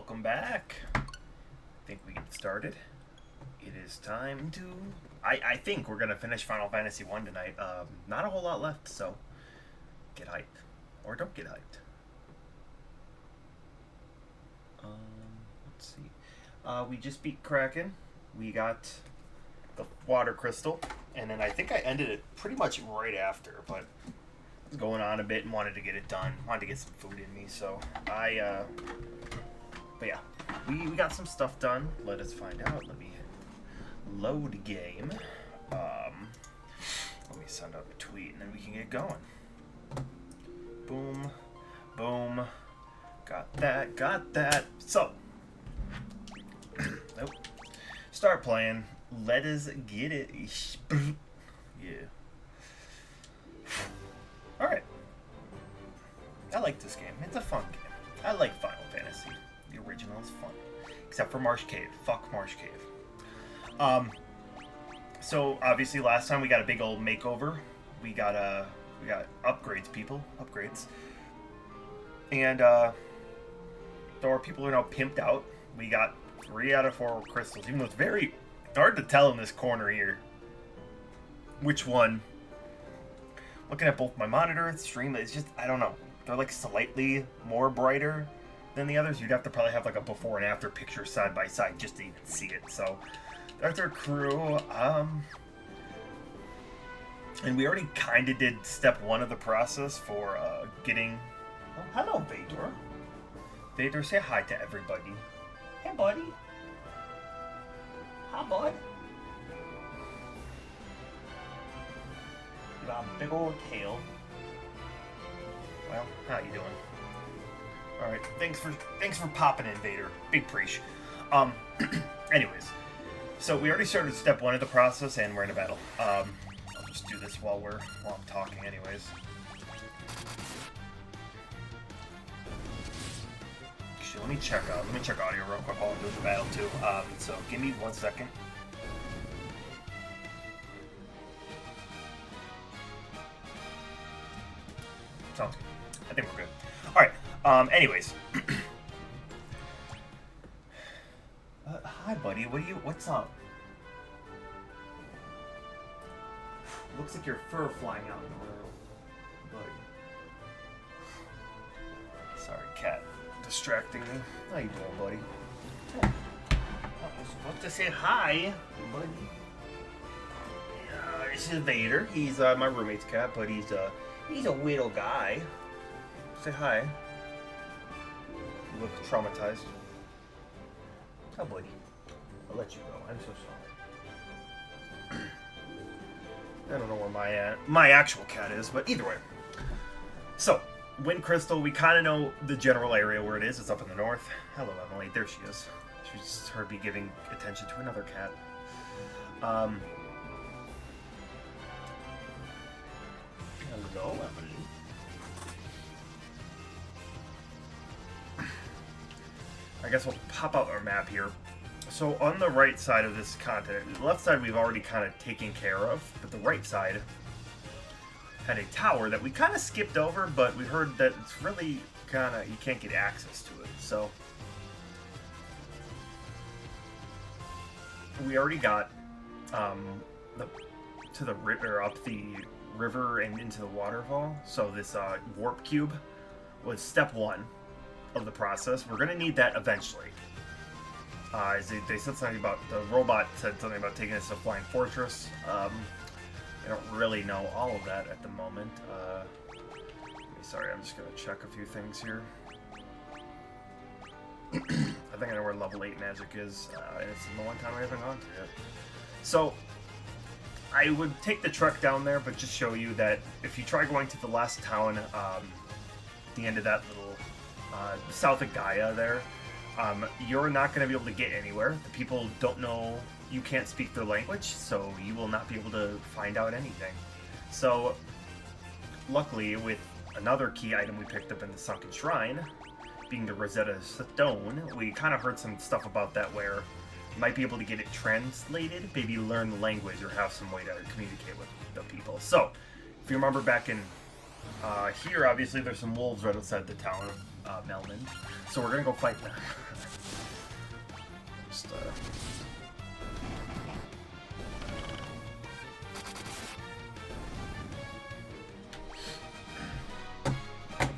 Welcome back. I think we get started. It is time to. I think we're gonna finish Final Fantasy 1 tonight. Not a whole lot left, so get hyped or don't get hyped. Let's see. We just beat Kraken. We got the water crystal, and then I think I ended it pretty much right after, but I was going on a bit and wanted to get it done. Wanted to get some food in me, so but yeah, we got some stuff done. Let us find out. Let me load game. Let me send out a tweet and then we can get going. Boom, boom. Got that. So, nope. Start playing. Let us get it. Yeah. Alright. I like this game. It's a fun game. I like Final Fantasy. The original is fun. Except for Marsh Cave. Fuck Marsh Cave. So obviously last time we got a big old makeover. We got upgrades, people. Upgrades. And though our people are now pimped out, we got 3 out of 4 crystals. Even though it's very hard to tell in this corner here which one. Looking at both my monitor and stream, it's just, I don't know. They're like slightly more brighter than the others. You'd have to probably have like a before and after picture side by side just to even see it. So that's our crew. And we already kind of did step 1 of the process for getting. Oh, hello, Vader. Vader, say hi to everybody. Hey, buddy. Hi, bud. You got a big old tail. Well, how you doing? All right, thanks for popping in, Vader. Big preach. Anyways, so we already started step 1 of the process, and we're in a battle. I'll just do this while I'm talking, anyways. Actually, let me check audio real quick while I'm doing the battle too. So give me 1 second. Sounds good. I think we're good. All right. Anyways. Hi, buddy. What's up? Looks like your fur flying out in the world, buddy. Sorry, cat. Distracting me. How you doing, buddy? Oh, I was supposed to say hi, buddy. This is Vader. He's my roommate's cat, but he's a little guy. Say hi. You look traumatized. Oh, buddy. I'll let you go. I'm so sorry. I don't know where my actual cat is, but either way. So, Wind Crystal, we kind of know the general area where it is. It's up in the north. Hello, Emily. There she is. She just heard me giving attention to another cat. Hello, Emily. I guess we'll pop out our map here. So on the right side of this continent, the left side we've already kind of taken care of, but the right side had a tower that we kind of skipped over, but we heard that it's really kind of, you can't get access to it. So we already got to the river, up the river and into the waterfall. So this warp cube was step 1 of the process. We're gonna need that eventually. They said something about, the robot said something about taking us to Flying Fortress. I don't really know all of that at the moment. Sorry, I'm just gonna check a few things here. I think I know where level 8 magic is, and it's the one time I haven't gone to yet. So I would take the truck down there, but just show you that if you try going to the last town, the end of that little south of Gaia there, you're not going to be able to get anywhere. The people don't know, you can't speak their language, so you will not be able to find out anything. So luckily, with another key item we picked up in the Sunken Shrine, being the Rosetta Stone, we kind of heard some stuff about that where you might be able to get it translated, maybe learn the language or have some way to communicate with the people. So, if you remember back in Here, obviously, there's some wolves right outside the town of Melmond, so we're gonna go fight them. Just, get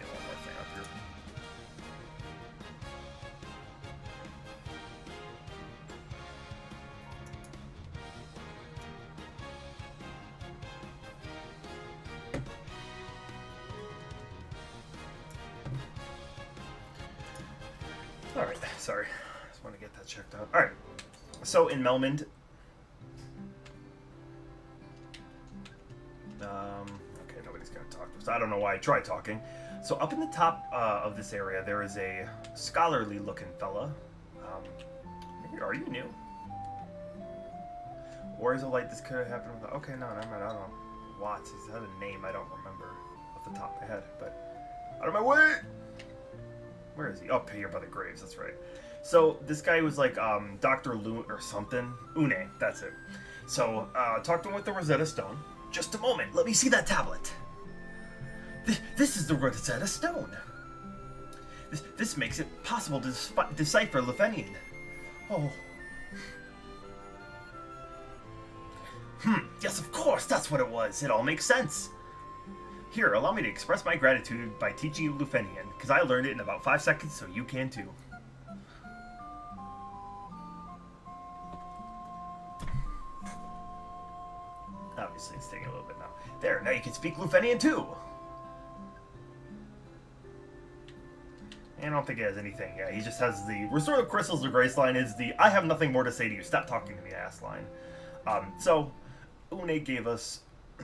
one more thing up here. Alright, sorry. Just want to get that checked out. Alright. So in Melmond. Okay, nobody's gonna talk to us. I don't know why I tried talking. So up in the top of this area, there is a scholarly looking fella. Are you new? Warriors of Light, this could have happened with... Okay, no, never mind, I don't know. Watts, he's had a name I don't remember off the top of my head, but... Out of my way! Where is he? Up here by the graves, that's right. So, this guy was like, Dr. Lune or something. Une, that's it. So, talked to him with the Rosetta Stone. Just a moment, let me see that tablet. This is the Rosetta Stone. This makes it possible to decipher Lufenian. Oh. Yes, of course, that's what it was. It all makes sense. Here, allow me to express my gratitude by teaching you Lufenian, because I learned it in about 5 seconds, so you can too. Obviously, it's taking a little bit now. There, now you can speak Lufenian too! I don't think he has anything. Yeah, he just has the Restore the Crystals to Grace line is the I have nothing more to say to you. Stop talking to me, ass line. So, Une gave us a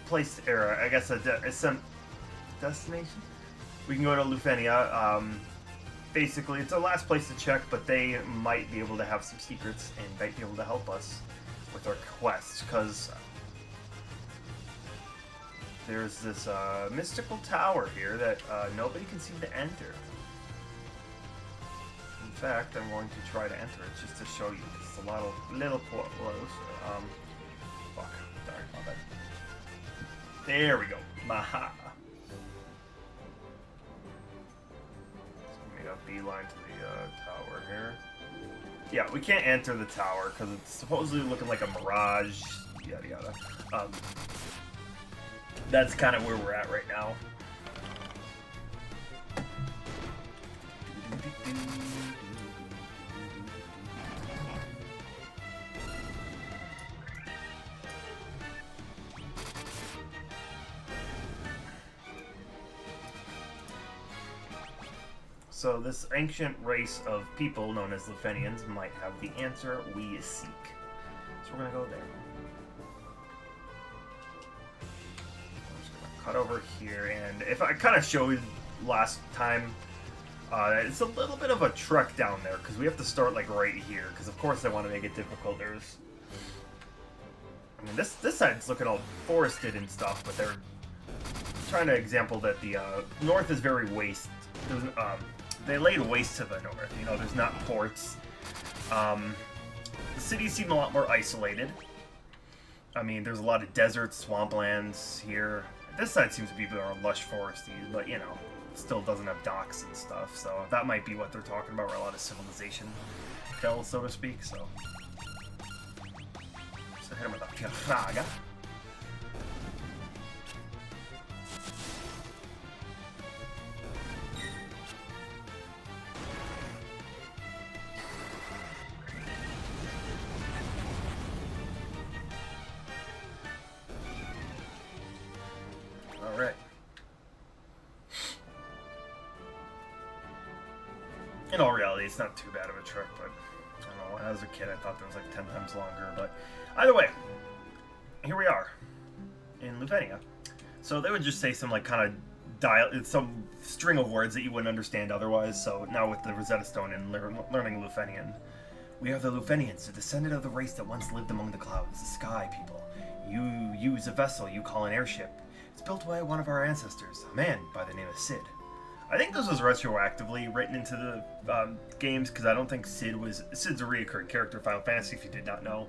place, or I guess some destination. We can go to Lufenia. Basically, it's the last place to check, but they might be able to have some secrets and might be able to help us with our quests, because there's this mystical tower here that nobody can seem to enter. In fact, I'm going to try to enter it just to show you. It's a little close. Fuck. Sorry, my bad. There we go. Maha. So we made a beeline to the tower here. Yeah, we can't enter the tower because it's supposedly looking like a mirage. Yada yada. That's kind of where we're at right now. So this ancient race of people known as Lufenians might have the answer we seek. So we're gonna go there. I'm just gonna cut over here, and if I kind of showed last time, it's a little bit of a trek down there because we have to start like right here. Because of course I want to make it difficult. I mean, this side's looking all forested and stuff, but they're trying to example that the north is very waste. They laid waste to the north. You know, there's not ports. The cities seem a lot more isolated. I mean, there's a lot of deserts, swamplands here. This side seems to be more lush foresty, but you know, it still doesn't have docks and stuff. So that might be what they're talking about, where a lot of civilization fell, so to speak. So hit him with a Firaga. Alright. In all reality, it's not too bad of a trek, but I don't know, as a kid I thought that was like 10 times longer, but either way, here we are in Lufenia. So they would just say some like kind of some string of words that you wouldn't understand otherwise. So now with the Rosetta Stone and learning Lufenian, we are the Lufenians, the descendant of the race that once lived among the clouds, the sky people. You use a vessel you call an airship. It's built by one of our ancestors, a man by the name of Cid. I think this was retroactively written into the games, because I don't think Sid's a reoccurring character in Final Fantasy, if you did not know.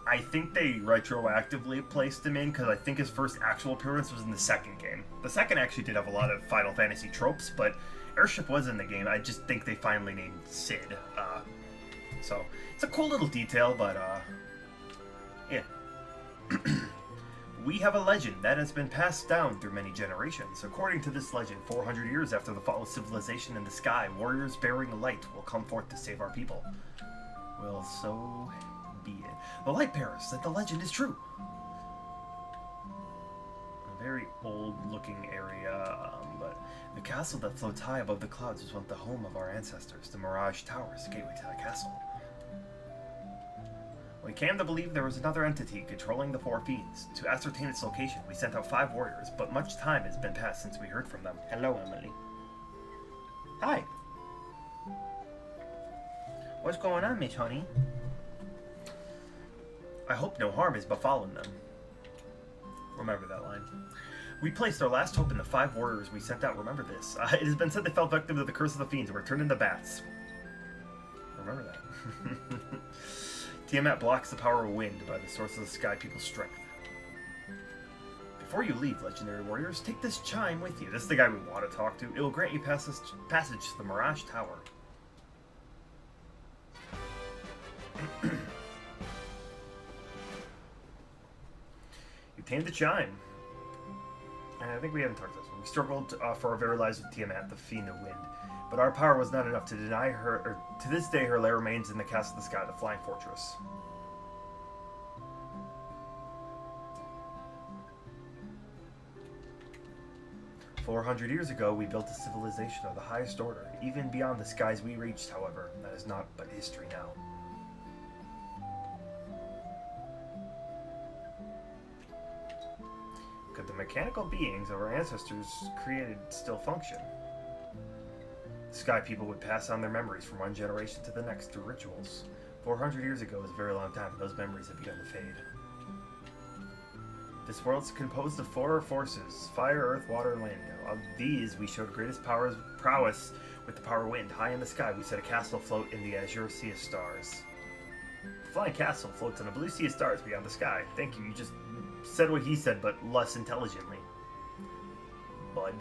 I think they retroactively placed him in because I think his first actual appearance was in the second game. The second actually did have a lot of Final Fantasy tropes, but Airship was in the game. I just think they finally named Sid. So it's a cool little detail, but yeah. We have a legend that has been passed down through many generations. According to this legend, 400 years after the fall of civilization in the sky, warriors bearing light will come forth to save our people. Well, so be it. The light bearers said the legend is true. A very old-looking area, but the castle that floats high above the clouds was once the home of our ancestors. The Mirage Tower is the gateway to the castle. We came to believe there was another entity controlling the Four Fiends. To ascertain its location, we sent out 5 warriors, but much time has been passed since we heard from them. Hello, Emily. Hi. What's going on, Miss Honey? I hope no harm has befallen them. Remember that line. We placed our last hope in the 5 warriors we sent out. Remember this. It has been said they fell victim to the curse of the fiends and were turned into bats. Remember that. Tiamat blocks the power of wind by the source of the sky people's strength. Before you leave, legendary warriors, take this chime with you. This is the guy we want to talk to. It will grant you passage to the Mirage Tower. You tamed the chime. And I think we haven't talked about this one. We struggled for our very lives with Tiamat, the fiend of wind. But our power was not enough to deny her, or to this day her lair remains in the castle of the sky, the Flying Fortress. "400 years ago, we built a civilization of the highest order, even beyond the skies we reached, however. That is not but history now. Could the mechanical beings of our ancestors created still function? Sky people would pass on their memories from one generation to the next through rituals. 400 years ago is a very long time, and those memories have begun to fade. This world is composed of 4 forces: fire, earth, water, and land. Of these, we showed greatest prowess with the power of wind. High in the sky, we set a castle afloat in the azure sea of stars. The flying castle floats on a blue sea of stars beyond the sky. Thank you, you just said what he said, but less intelligently. Bud.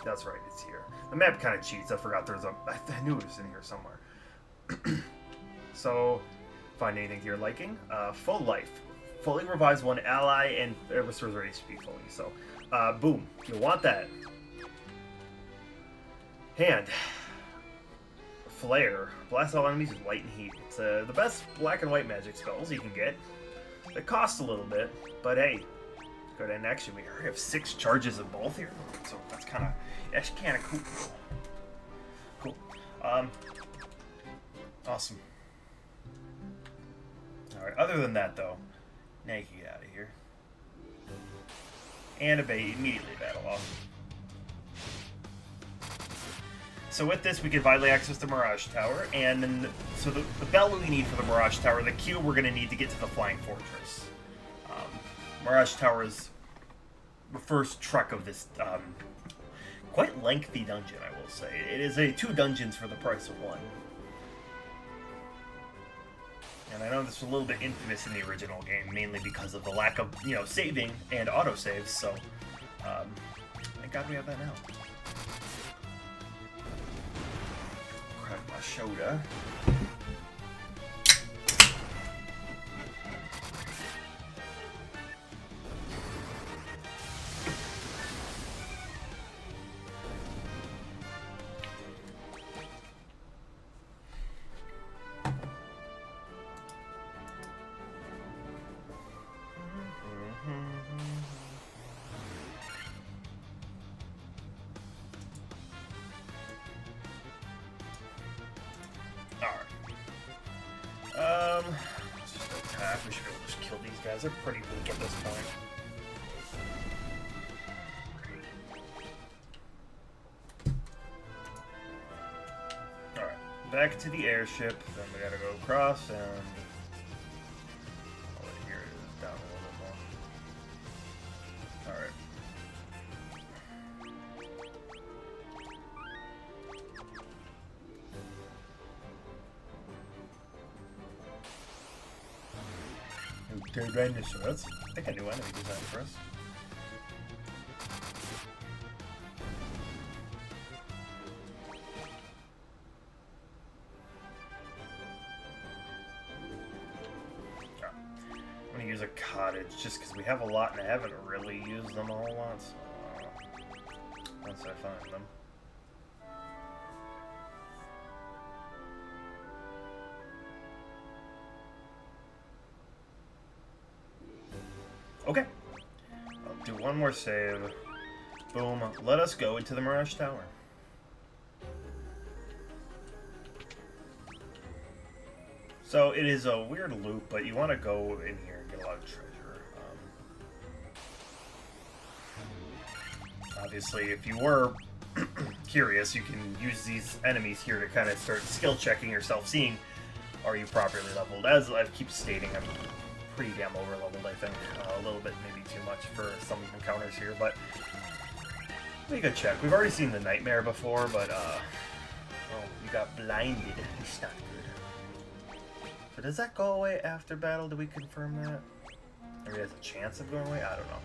That's right, it's here. The map kind of cheats. I forgot there's a... I knew it was in here somewhere. So, find anything to your liking. Full life. Fully revives one ally and restores their HP fully. So, boom. You'll want that. Hand. Flare. Blast all enemies with light and heat. It's the best black and white magic spells you can get. It costs a little bit, but hey. Good, and actually we already have 6 charges of both here. So that's kind of cool. Cool. Awesome. Alright, other than that though, now you can get out of here. And immediately battle off. So with this, we can finally access the Mirage Tower, and then, so the bell we need for the Mirage Tower, the Q we're going to need to get to the Flying Fortress. Mirage Tower is the first trek of this quite lengthy dungeon, I will say. It is 2 dungeons for the price of 1. And I know this was a little bit infamous in the original game, mainly because of the lack of, saving and autosaves, so thank God we have that now. Grab my shoulder. Let's just attack. We should be able to just kill these guys. They're pretty weak at this point. Alright, back to the airship. Then we gotta go across and... Oh, here it is, down a little bit more. Alright. Tyrannosaurus. I think I knew enemy design for us. I'm gonna use a cottage just because we have a lot and I haven't really used them a whole lot. So, once I find them. Okay. I'll do one more save. Boom. Let us go into the Mirage Tower. So it is a weird loop, but you want to go in here and get a lot of treasure. Obviously, if you were curious, you can use these enemies here to kind of start skill checking yourself, seeing are you properly leveled. As I keep stating, I'm pretty damn over leveled, I think. A little bit maybe too much for some encounters here, but make a check. We've already seen the Nightmare before, but oh, you got blinded. It's not good. So does that go away after battle? Do we confirm that? Or he has a chance of going away? I don't know.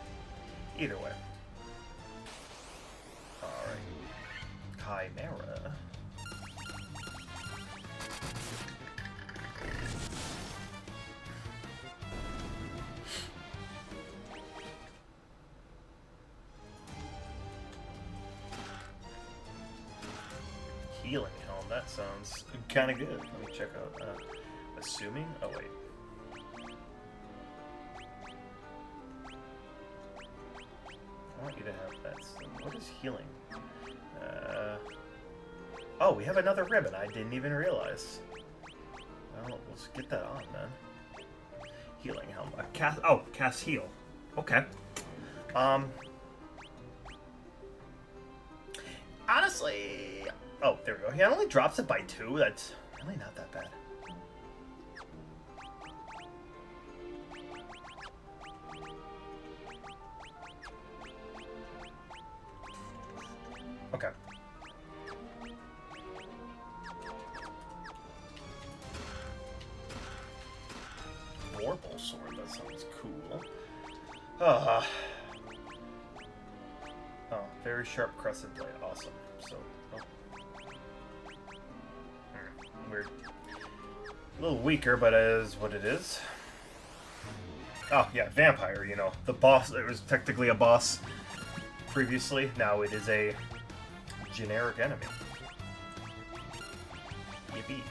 Either way. Alright. Chimera. Healing helm, that sounds kind of good. Let me check out. Assuming? Oh, wait. I want you to have that. What is healing? Oh, we have another ribbon. I didn't even realize. Well, let's get that on then. Healing helm. Cast heal. Okay. Honestly, oh, there we go. He only drops it by 2. That's really not that bad. Okay. Vorpal sword, that sounds cool. Oh, very sharp crescent blade, awesome. So, weird. A little weaker, but it is what it is. Oh, yeah, vampire, you know. The boss, it was technically a boss previously. Now it is a generic enemy. Yippee.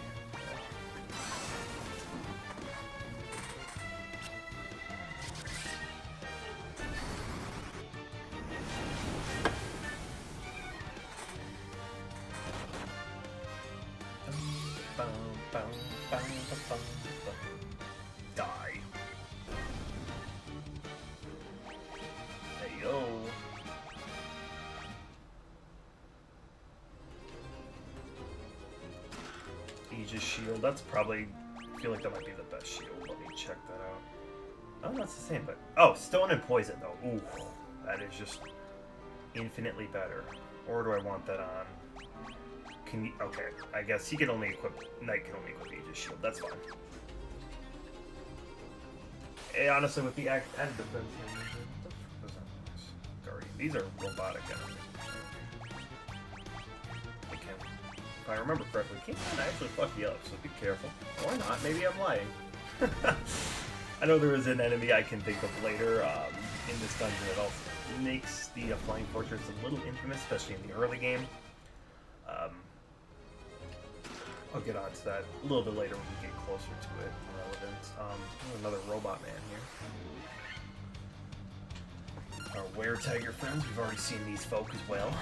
Die. Hey yo. Aegis shield. That's probably. I feel like that might be the best shield. Let me check that out. Oh, that's the same, but oh, stone and poison though. Ooh, that is just infinitely better. Or do I want that on? Can you, okay, I guess he can only equip. Knight can only equip Aegis shield. That's fine. Hey, honestly, with the added defense, Guardian. These are robotic enemies. They can, if I remember correctly, can't actually fuck you up. So be careful. Or not. Maybe I'm lying. I know there is an enemy I can think of later in this dungeon that also makes the Flying Fortress a little infamous, especially in the early game. I'll get onto that a little bit later when we get closer to it. Relevant. Another robot man here. Our were-tiger friends. We've already seen these folk as well.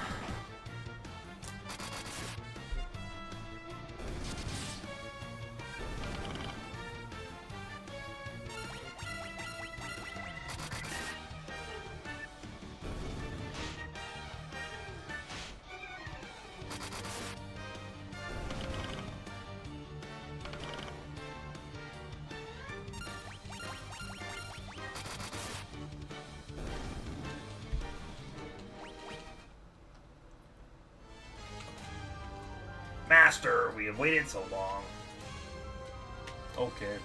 Master, we have waited so long. Okay.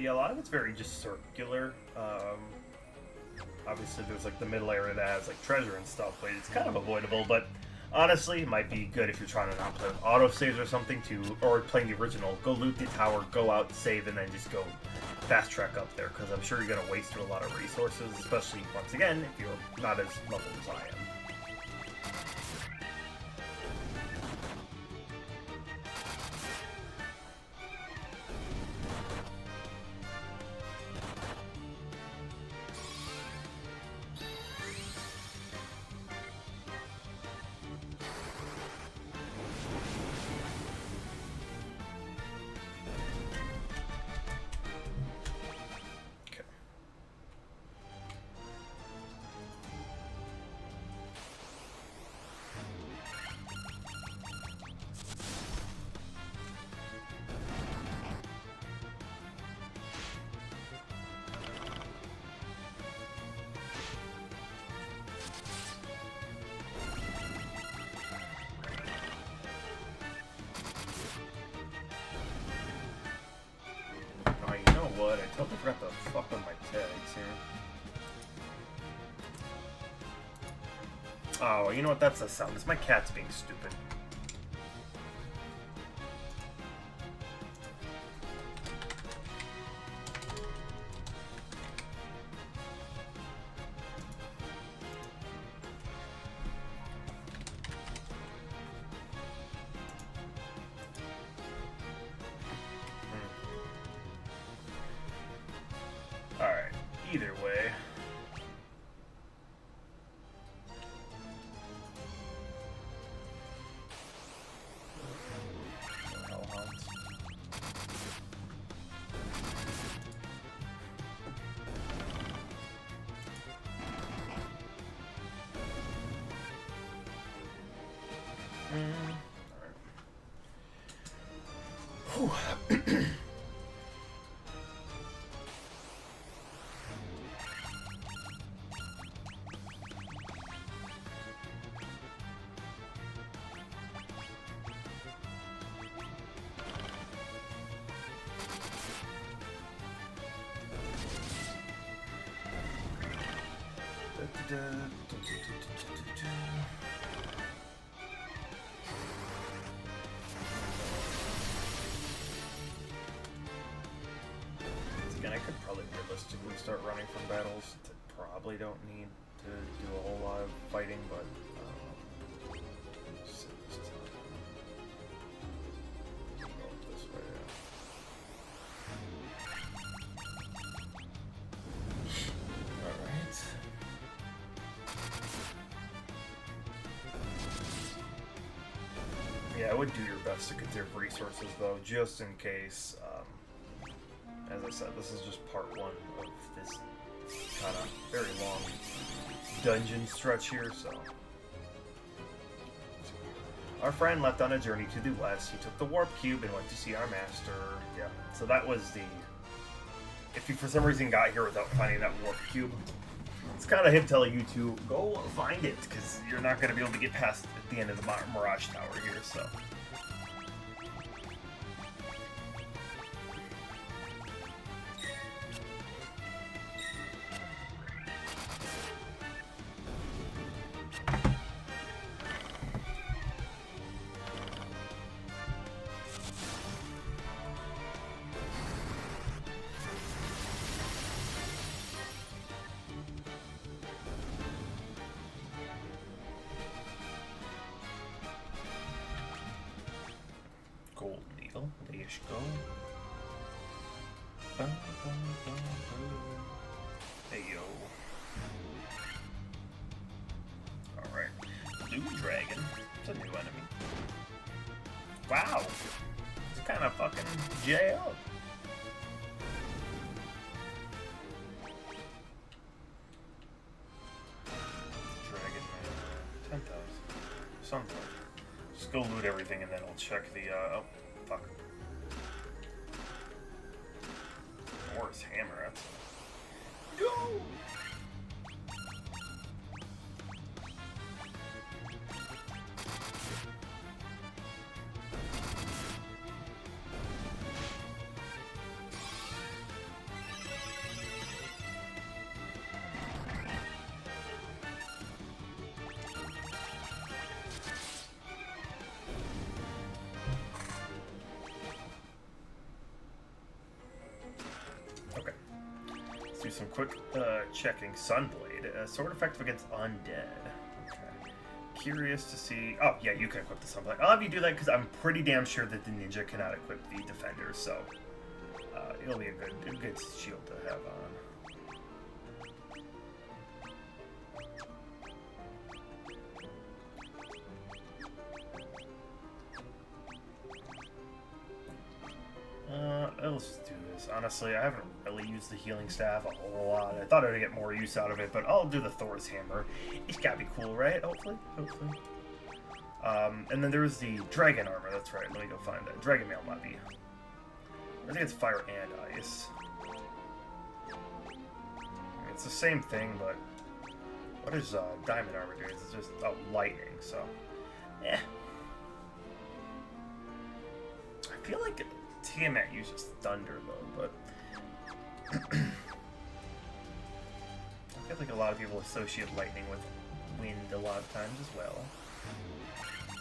Yeah, a lot of it's very just circular. Obviously, there's like the middle area that has like treasure and stuff, but it's kind of avoidable. But honestly, it might be good if you're trying to not play with autosaves or something or playing the original. Go loot the tower, go out, save, and then just go fast track up there, because I'm sure you're gonna waste through a lot of resources, especially once again if you're not as leveled as I am. What? I totally forgot to fuck with my tags here. Oh, you know what? That's the sound. It's my cat's being stupid. Alright, either way. Hellhounds. Alright. Whew. Again, I could probably realistically start running from battles that probably don't need to do a whole lot of fighting, but just go this way. Alright. Yeah, I would do your best to conserve resources, though, just in case. As I said, this is just part one of this kind of very long dungeon stretch here, so. Our friend left on a journey to the west. He took the warp cube and went to see our master. Yeah, so that was the... If you for some reason got here without finding that warp cube, it's kind of him telling you to go find it, because you're not going to be able to get past at the end of the Mirage Tower here, so. Gold needle, there you go. Hey yo. Alright. Blue Dragon. It's a new enemy. Wow! It's kind of fucking jail. Dragon Man. 10,000. Something. Just go loot everything and then we'll check the, oh, fuck. Thor's hammer, that's... Go! some quick checking. Sunblade, sword effective against undead. Okay. Curious to see. Oh yeah, you can equip the Sunblade. I'll have you do that because I'm pretty damn sure that the ninja cannot equip the defender, so it'll be a good shield to have on. Let's do this. Honestly, I haven't really used the healing staff a whole lot. I thought I'd get more use out of it, but I'll do the Thor's hammer. It's gotta be cool, right? Hopefully. And then there's the dragon armor. That's right. Let me go find that. Dragon mail might be. I think it's fire and ice. It's the same thing, but what is diamond armor doing? It's just lightning. So, eh. I feel like Tiamat uses thunder though, but I feel like a lot of people associate lightning with wind a lot of times as well.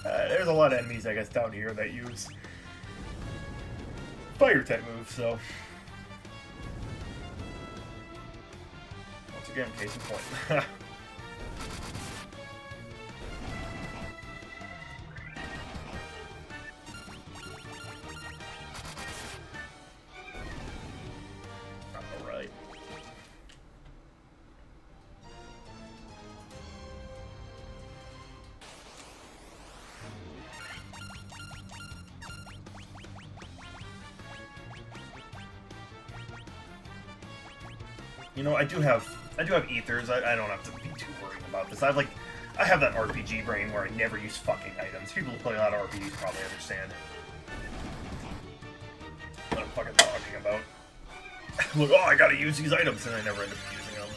There's a lot of enemies, I guess, down here that use fire type moves, so once again, case in point. You know, I do have ethers. I don't have to be too worried about this. I have that RPG brain where I never use fucking items. People who play a lot of RPGs probably understand what I'm fucking talking about. Look, oh, I gotta use these items, and I never end up using them.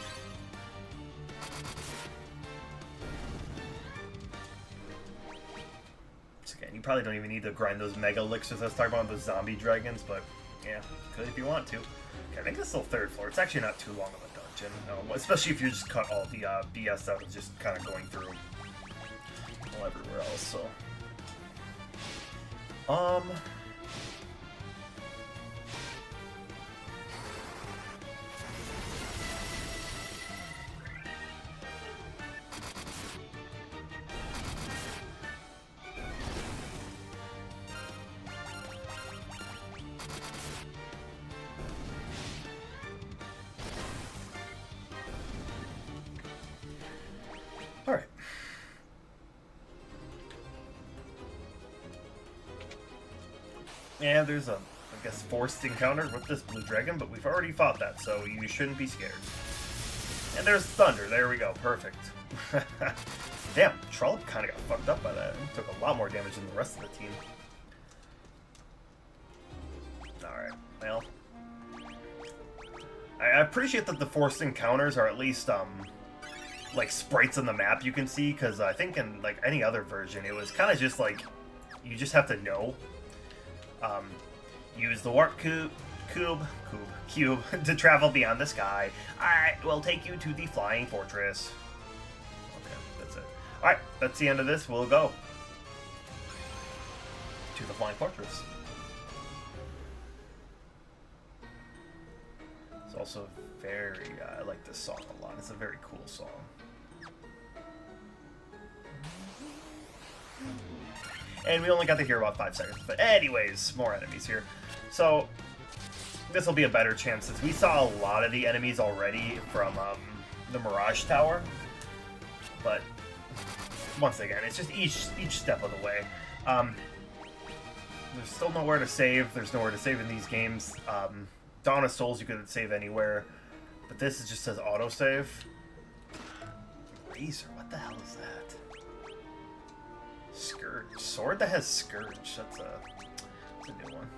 So again, you probably don't even need to grind those mega elixirs I was talking about, those zombie dragons, but yeah, could if you want to. Okay, I think this is the third floor. It's actually not too long of a dungeon, especially if you just cut all the BS out of just kind of going through everywhere else. So, alright. Yeah, there's I guess, forced encounter with this blue dragon, but we've already fought that, so you shouldn't be scared. And there's thunder. There we go. Perfect. Damn, Trollop kind of got fucked up by that. He took a lot more damage than the rest of the team. Alright, well. I appreciate that the forced encounters are at least, like, sprites on the map you can see, because I think in, like, any other version, it was kind of just, like, you just have to know. Use the warp cube to travel beyond the sky. I will take you to the flying fortress. Okay, that's it. Alright, that's the end of this. We'll go to the flying fortress. It's also very, I like this song a lot. It's a very cool song. And we only got to hear about 5 seconds. But anyways, more enemies here. So, this will be a better chance since we saw a lot of the enemies already from the Mirage Tower. But, once again, it's just each step of the way. There's still nowhere to save. There's nowhere to save in these games. Dawn of Souls, you could save anywhere. But this just says autosave. Razor, what the hell is that? Scourge. Sword that has Scourge. That's a new one.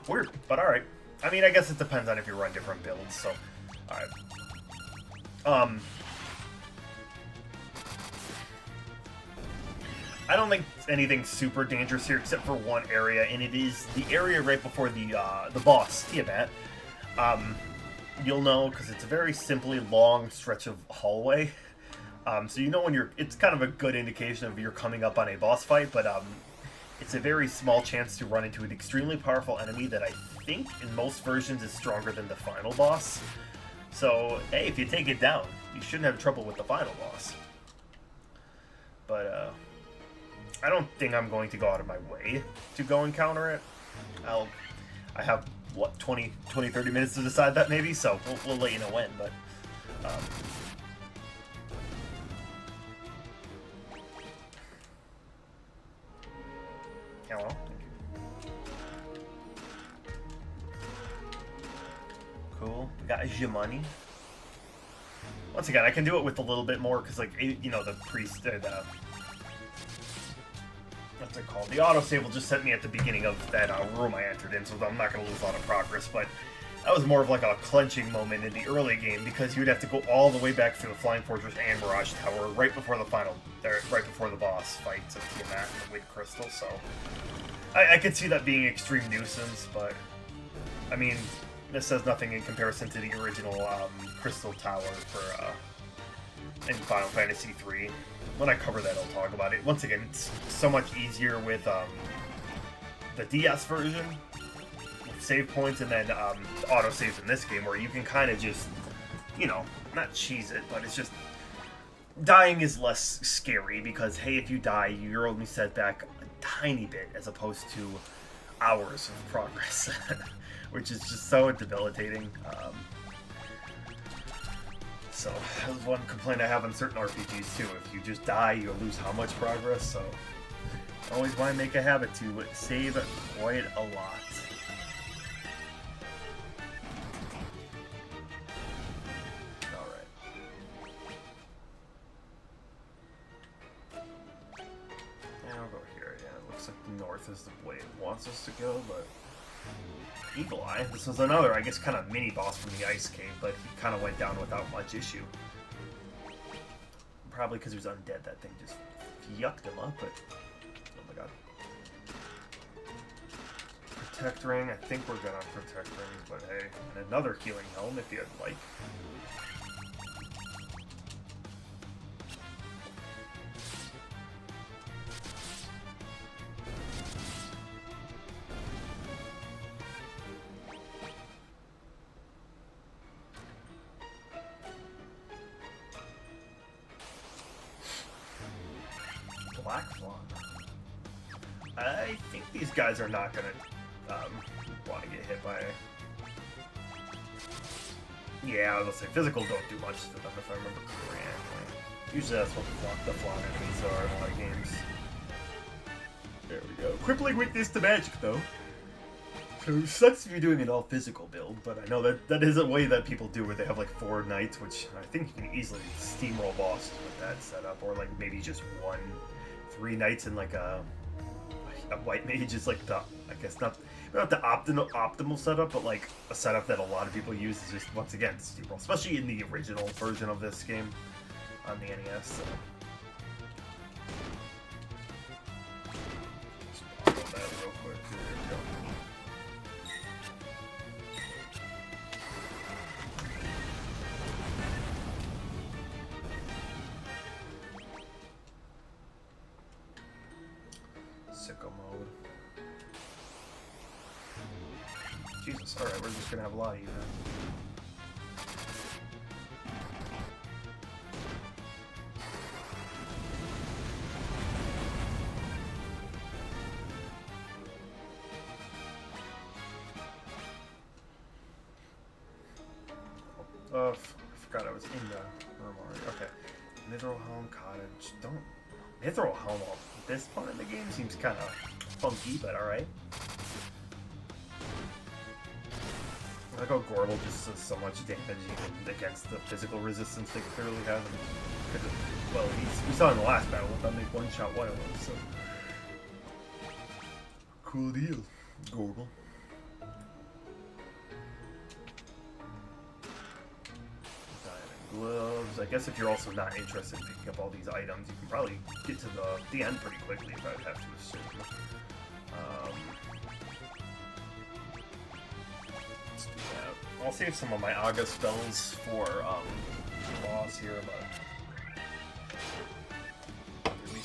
Weird, but alright. I mean, I guess it depends on if you run different builds, so... Alright. I don't think anything's super dangerous here except for one area, and it is the area right before the boss, Tiamat. You'll know, because it's a very simply long stretch of hallway. So you know when it's kind of a good indication of you're coming up on a boss fight, but it's a very small chance to run into an extremely powerful enemy that I think in most versions is stronger than the final boss. So, hey, if you take it down, you shouldn't have trouble with the final boss. But, I don't think I'm going to go out of my way to go and counter it. I have, what, 20, 30 minutes to decide that maybe, so we'll let you know when, but... Hello. Cool. We got Jimani. Once again, I can do it with a little bit more because, like, you know, the priest, what's it called? The autosave will just set me at the beginning of that room I entered in, so I'm not going to lose a lot of progress. But that was more of like a clenching moment in the early game because you'd have to go all the way back through the Flying Fortress and Mirage Tower right before the right before the boss fights of Tiamat and the Wind Crystal. So I could see that being an extreme nuisance, but I mean, this says nothing in comparison to the original Crystal Tower for in Final Fantasy III. When I cover that, I'll talk about it. Once again, it's so much easier with the DS version, with save points, and then auto-saves in this game, where you can kind of just, you know, not cheese it, but it's just... Dying is less scary, because, hey, if you die, you're only set back a tiny bit, as opposed to hours of progress, which is just so debilitating. So, that was one complaint I have on certain RPGs too. If you just die, you lose how much progress, so I always want to make a habit to save quite a lot. Alright. Yeah, I'll go here. Yeah, it looks like the north is the way it wants us to go, but... Eagle Eye. This was another, I guess, kind of mini-boss from the Ice Cave, but he kind of went down without much issue. Probably because he was undead, that thing just yucked him up, but... Oh my god. Protect Ring. I think we're good on Protect Ring, but hey. And another Healing Helm, if you'd like. Black Flan. I think these guys are not gonna want to get hit by. Yeah, I was gonna say physical don't do much to them if I remember correctly. Usually that's what the Flan enemies are in a lot of games. There we go. Crippling weakness to magic though. So it sucks if you're doing an all physical build, but I know that is a way that people do where they have like 4 knights, which I think you can easily steamroll bosses with that setup, or like maybe just 3 knights and like a white mage is like the, I guess not the optimal setup, but like a setup that a lot of people use is just, once again, steamroll, especially in the original version of this game on the NES. So. Just pop that real quick. There we go. Sicko mode. Jesus, alright, we're just gonna have a lot of you then. I forgot I was in the room already. Okay. Mithril Helm Cottage. Mithril Helm at this point in the game seems kind of funky, but alright. I like how Gorbel just does so much damage even against the physical resistance they clearly have. Well, we saw in the last battle with them make one-shot one of them, so... Cool deal, Gorbel. Gloves. I guess if you're also not interested in picking up all these items, you can probably get to the end pretty quickly, if I would have to assume. Let's do that. I'll save some of my Aga spells for the boss here, but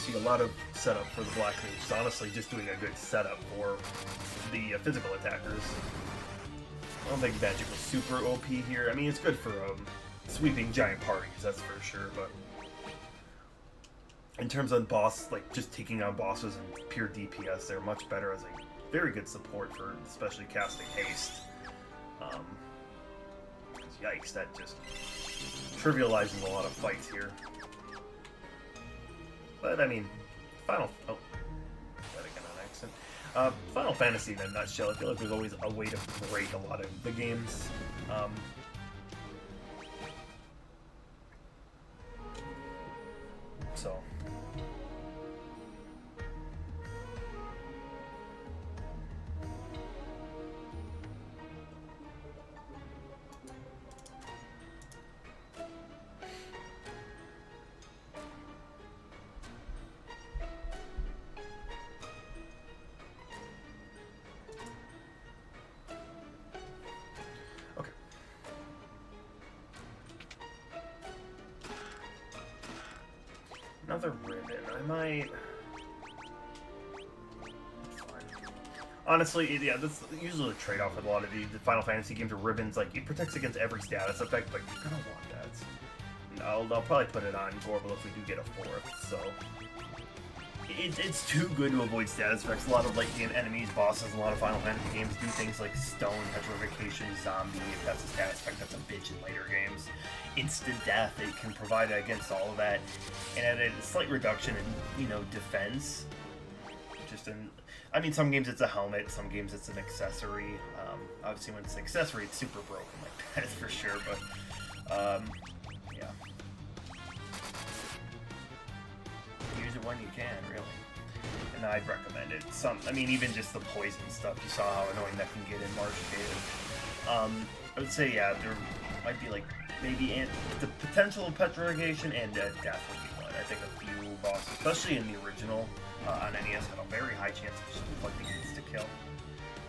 see a lot of setup for the Black Mage. It's honestly just doing a good setup for the physical attackers. I don't think magic was super OP here. I mean, it's good for sweeping giant parties, that's for sure, but in terms of boss, like just taking on bosses and pure DPS, they're much better as a very good support for especially casting haste. Yikes, that just trivializes a lot of fights here. But I mean, Final Fantasy in a nutshell, I feel like there's always a way to break a lot of the games. So. Another ribbon. I might... Honestly, yeah, that's usually the trade-off with a lot of the Final Fantasy games are ribbons. Like, it protects against every status effect, but you're gonna want that. I'll probably put it on Gorbel if we do get a 4th, so... It's too good to avoid status effects. A lot of late-game enemies, bosses, a lot of Final Fantasy games do things like Stone, Petrification, Zombie, if that's a status effect, that's a bitch in later games. Instant death, it can provide against all of that. And at a slight reduction in, you know, defense. Just in... I mean, some games it's a helmet, some games it's an accessory. Obviously, when it's an accessory, it's super broken like that, for sure, but... yeah. Use it when you can, really. And I'd recommend it. I mean, even just the poison stuff, you saw how annoying that can get in March Cave. I would say, yeah, there might be, like, maybe the potential of petrification and death would be one. I think a few bosses, especially in the original on NES, had a very high chance of just inflicting insta-kill.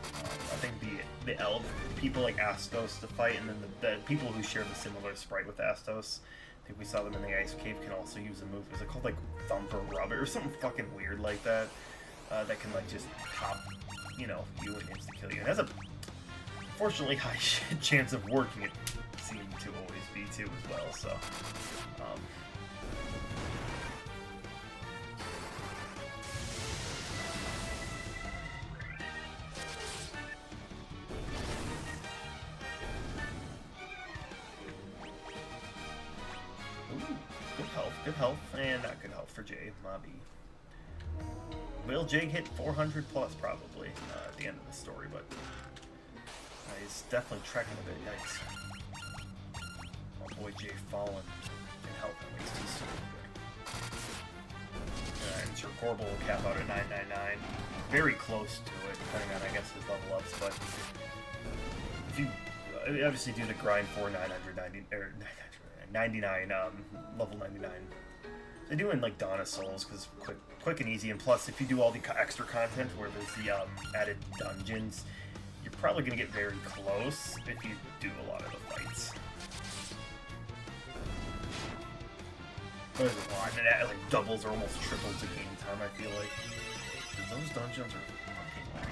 I think the elf people like Astos to fight, and then the people who share the similar sprite with Astos, I think we saw them in the Ice Cave, can also use a move. Is it called like Thump or Rub It or something fucking weird like that? That can like just pop, you know, you and insta-kill you. And has a fortunately high chance of working. It seemed to always be too as well. So. Good health, and not good health for Jay, Mobby. Will Jay hit 400 plus probably at the end of the story, but he's definitely trekking a bit. Yikes. Oh boy, Jay fallen in health at least. He's super good. And Sir Gorbel will cap out at 999. Very close to it, depending on, I guess, his level ups, but if you obviously do the grind for 99, level 99. They do in like Dawn of Souls because quick and easy, and plus if you do all the extra content where there's the added dungeons, you're probably gonna get very close if you do a lot of the fights. There's a lot, and it like doubles or almost triples the game time. I feel like those dungeons are fucking long.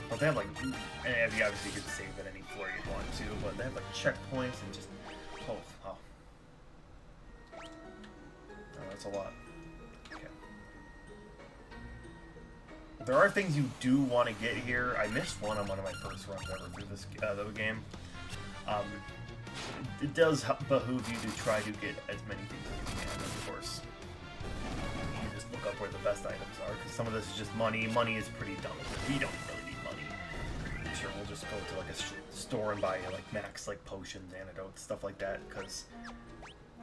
But they have like, and you obviously could save at any floor you'd want to, but they have like checkpoints and just oh. That's a lot. Okay. There are things you do want to get here. I missed one on one of my first runs ever through this the game. It does behoove you to try to get as many things as you can, of course. You just look up where the best items are, because some of this is just money. Money is pretty dumb. We don't really need money. I'm sure we'll just go to like a store and buy like max like potions, antidotes, stuff like that, because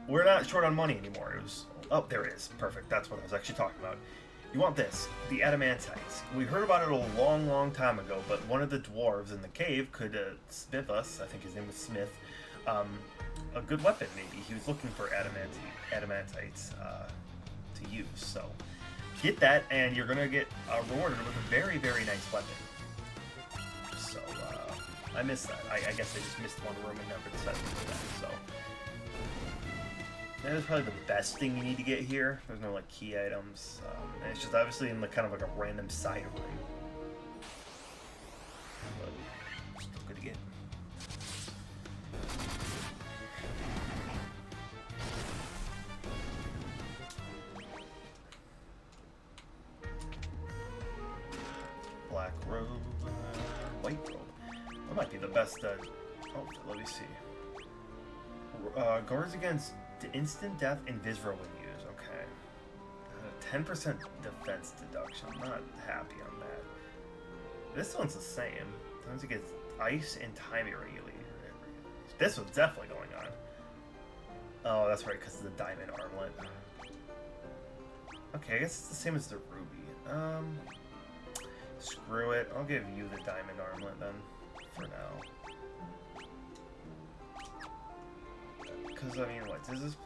we're not short on money anymore. It was... Oh, there it is. Perfect. That's what I was actually talking about. You want this. The Adamantites. We heard about it a long, long time ago, but one of the dwarves in the cave could smith us, I think his name was Smith, a good weapon, maybe. He was looking for Adamantites to use. So, get that, and you're going to get rewarded with a very, very nice weapon. So, I missed that. I guess I just missed one room and never decided to do that, so... That is probably the best thing you need to get here. There's no like key items, and it's just obviously in kind of like a random side room. But still good to get. Black robe, white robe. That might be the best outfit. Let me see. Guards against instant death and Visra when used. Okay. 10% defense deduction. I'm not happy on that. This one's the same. Sometimes it gets ice and time irregularity. This one's definitely going on. Oh, that's right, because of the diamond armlet. Okay, I guess it's the same as the ruby. Screw it. I'll give you the diamond armlet then, for now. Because, I mean, what, is this...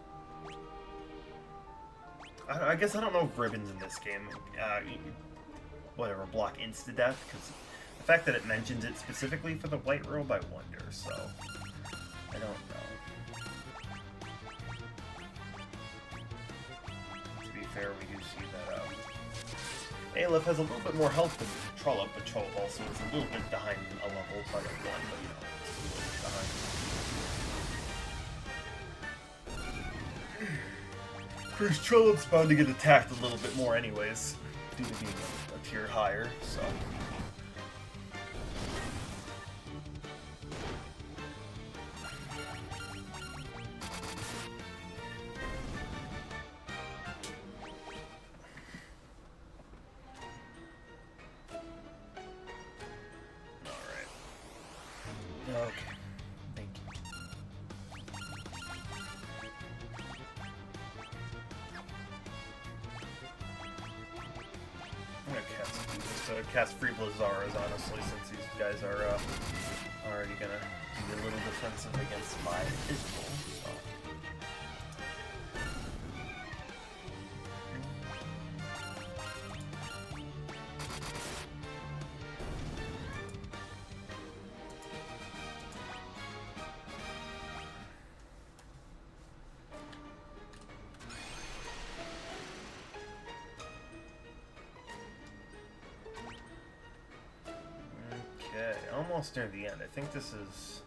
I guess I don't know if ribbons in this game, whatever, block insta-death, because the fact that it mentions it specifically for the white robe, I wonder, so... I don't know. To be fair, we do see that, Aleph has a little bit more health than Trollope, but Trollope also is a little bit behind a level, by like 1, but you know, it's a little bit behind. First, Trollope's bound to get attacked a little bit more anyways, due to being a tier higher, so... Cast free Blazzaras, honestly, since these guys are already gonna be a little defensive against my Isabel, so. Almost near the end. I think this is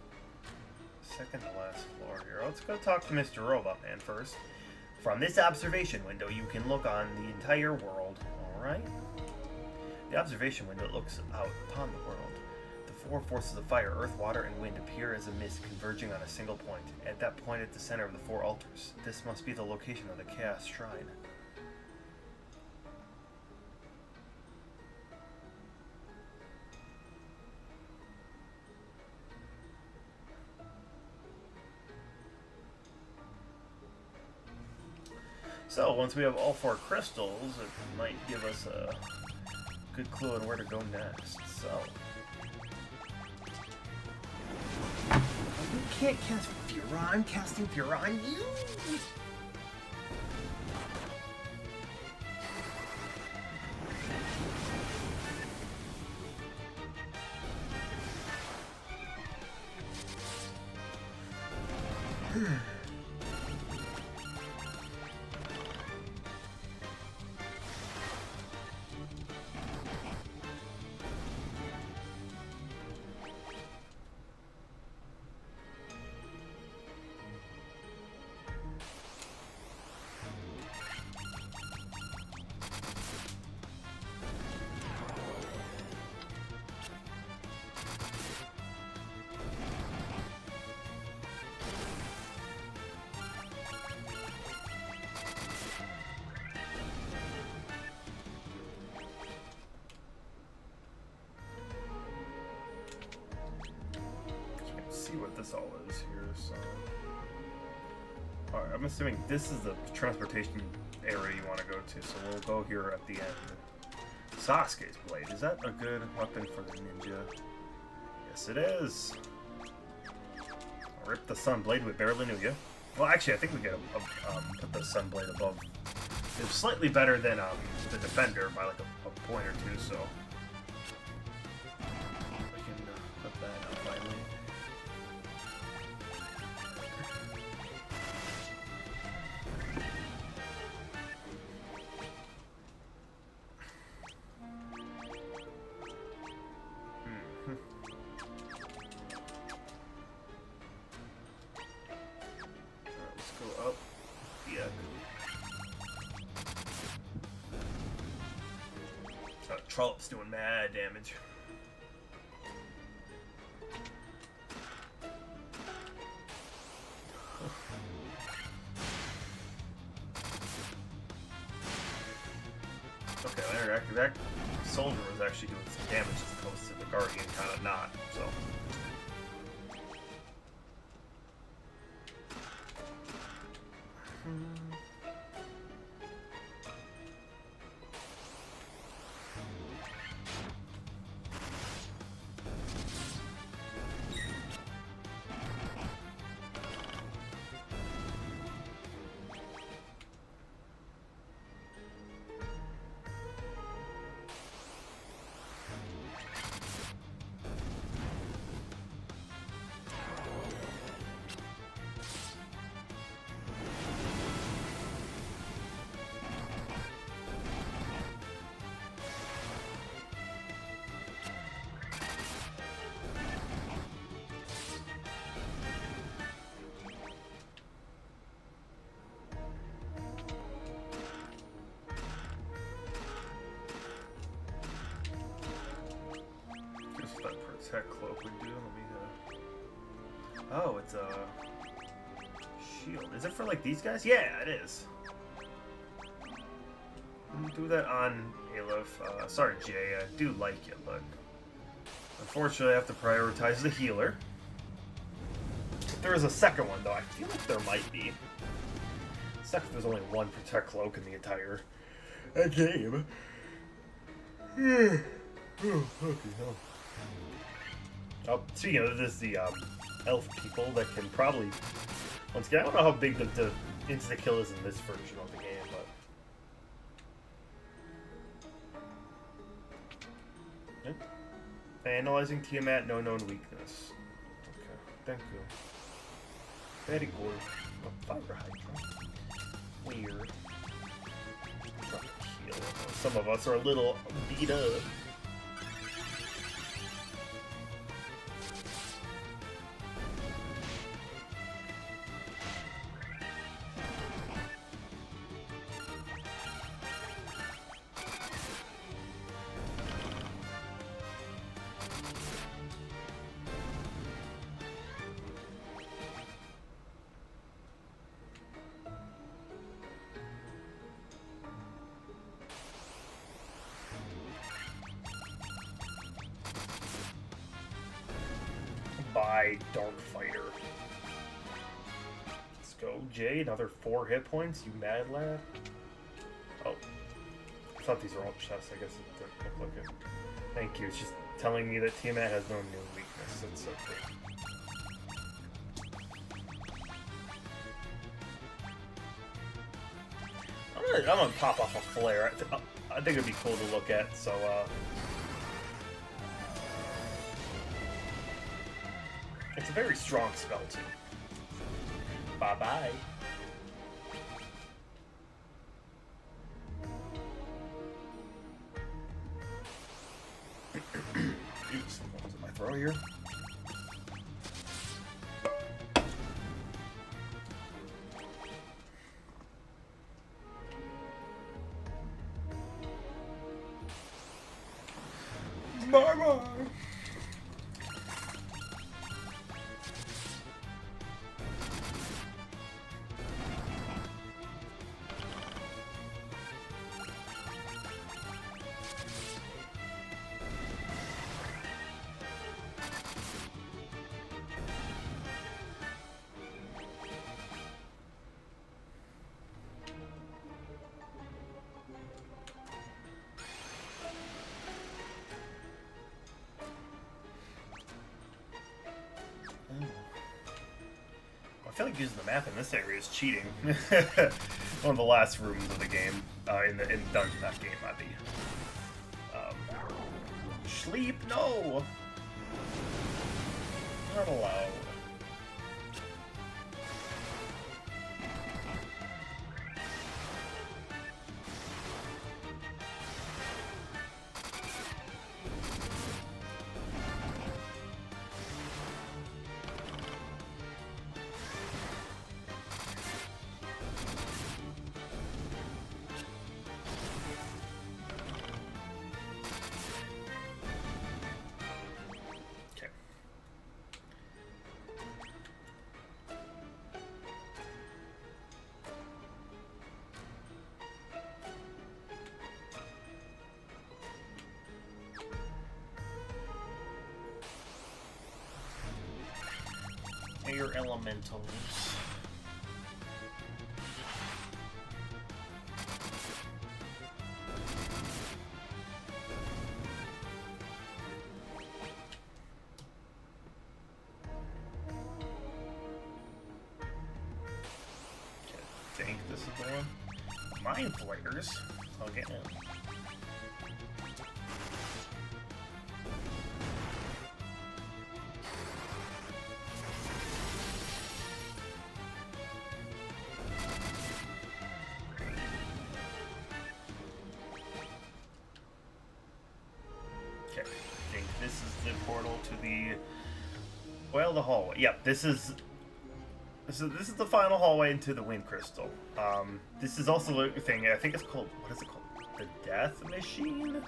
second to last floor here. Let's go talk to Mr. Robot Man first. From this observation window, you can look on the entire world. Alright? The observation window looks out upon the world. The four forces of fire, earth, water, and wind appear as a mist converging on a single point. At that point at the center of the four altars. This must be the location of the Chaos Shrine. So, once we have all 4 crystals, it might give us a good clue on where to go next, so... You can't cast Fura, I'm casting Fura on you! See what this all is here, so... Alright, I'm assuming this is the transportation area you want to go to, so we'll go here at the end. Sasuke's blade, is that a good weapon for the ninja? Yes, it is! Rip the sun blade with Barely Nuya. Well, actually, I think we get put the sun blade above. It's slightly better than the defender by like a point or two, so... We can put that out finally. Trollop's doing mad damage. Okay, that soldier was actually doing some damage as opposed to the Guardian kind of not, so. That cloak would do. Oh, it's a shield. Is it for like these guys? Yeah, it is. Do that on Aleph. Sorry, Jay. I do like you, but unfortunately, I have to prioritize the healer. If there is a second one, though, I feel like there might be. Except if there's only one Protect Cloak in the entire game. Oh, speaking of this, the elf people that can probably... Once again, I don't know how big the insta-kill is in this version of the game, but... Okay. Analyzing Tiamat, no known weakness. Okay, thank you. Very good. Oh, Fire Hydra. Weird. Some of us are a little beat up. By Dark Fighter. Let's go, Jay. Another 4 hit points, you mad lad. Oh. I thought these were all chests. I guess it didn't look like it. Thank you. It's just telling me that Tiamat has no new weakness. It's so cool. I'm gonna pop off a flare. I think it'd be cool to look at, so it's a very strong spell, too. Bye-bye. Oops, what was in my throat here? Bye-bye. I feel like using the map in this area is cheating. One of the last rooms of the game, in the dungeon that game might be. Sleep? No! Not allowed. Air elementals. I think this is the one. Mind Flayers. I'll get in. Okay, I think this is the portal to the... Well, the hallway. Yep, this is... So this is the final hallway into the Wind Crystal. This is also a thing, I think it's called... What is it called? The Death Machine?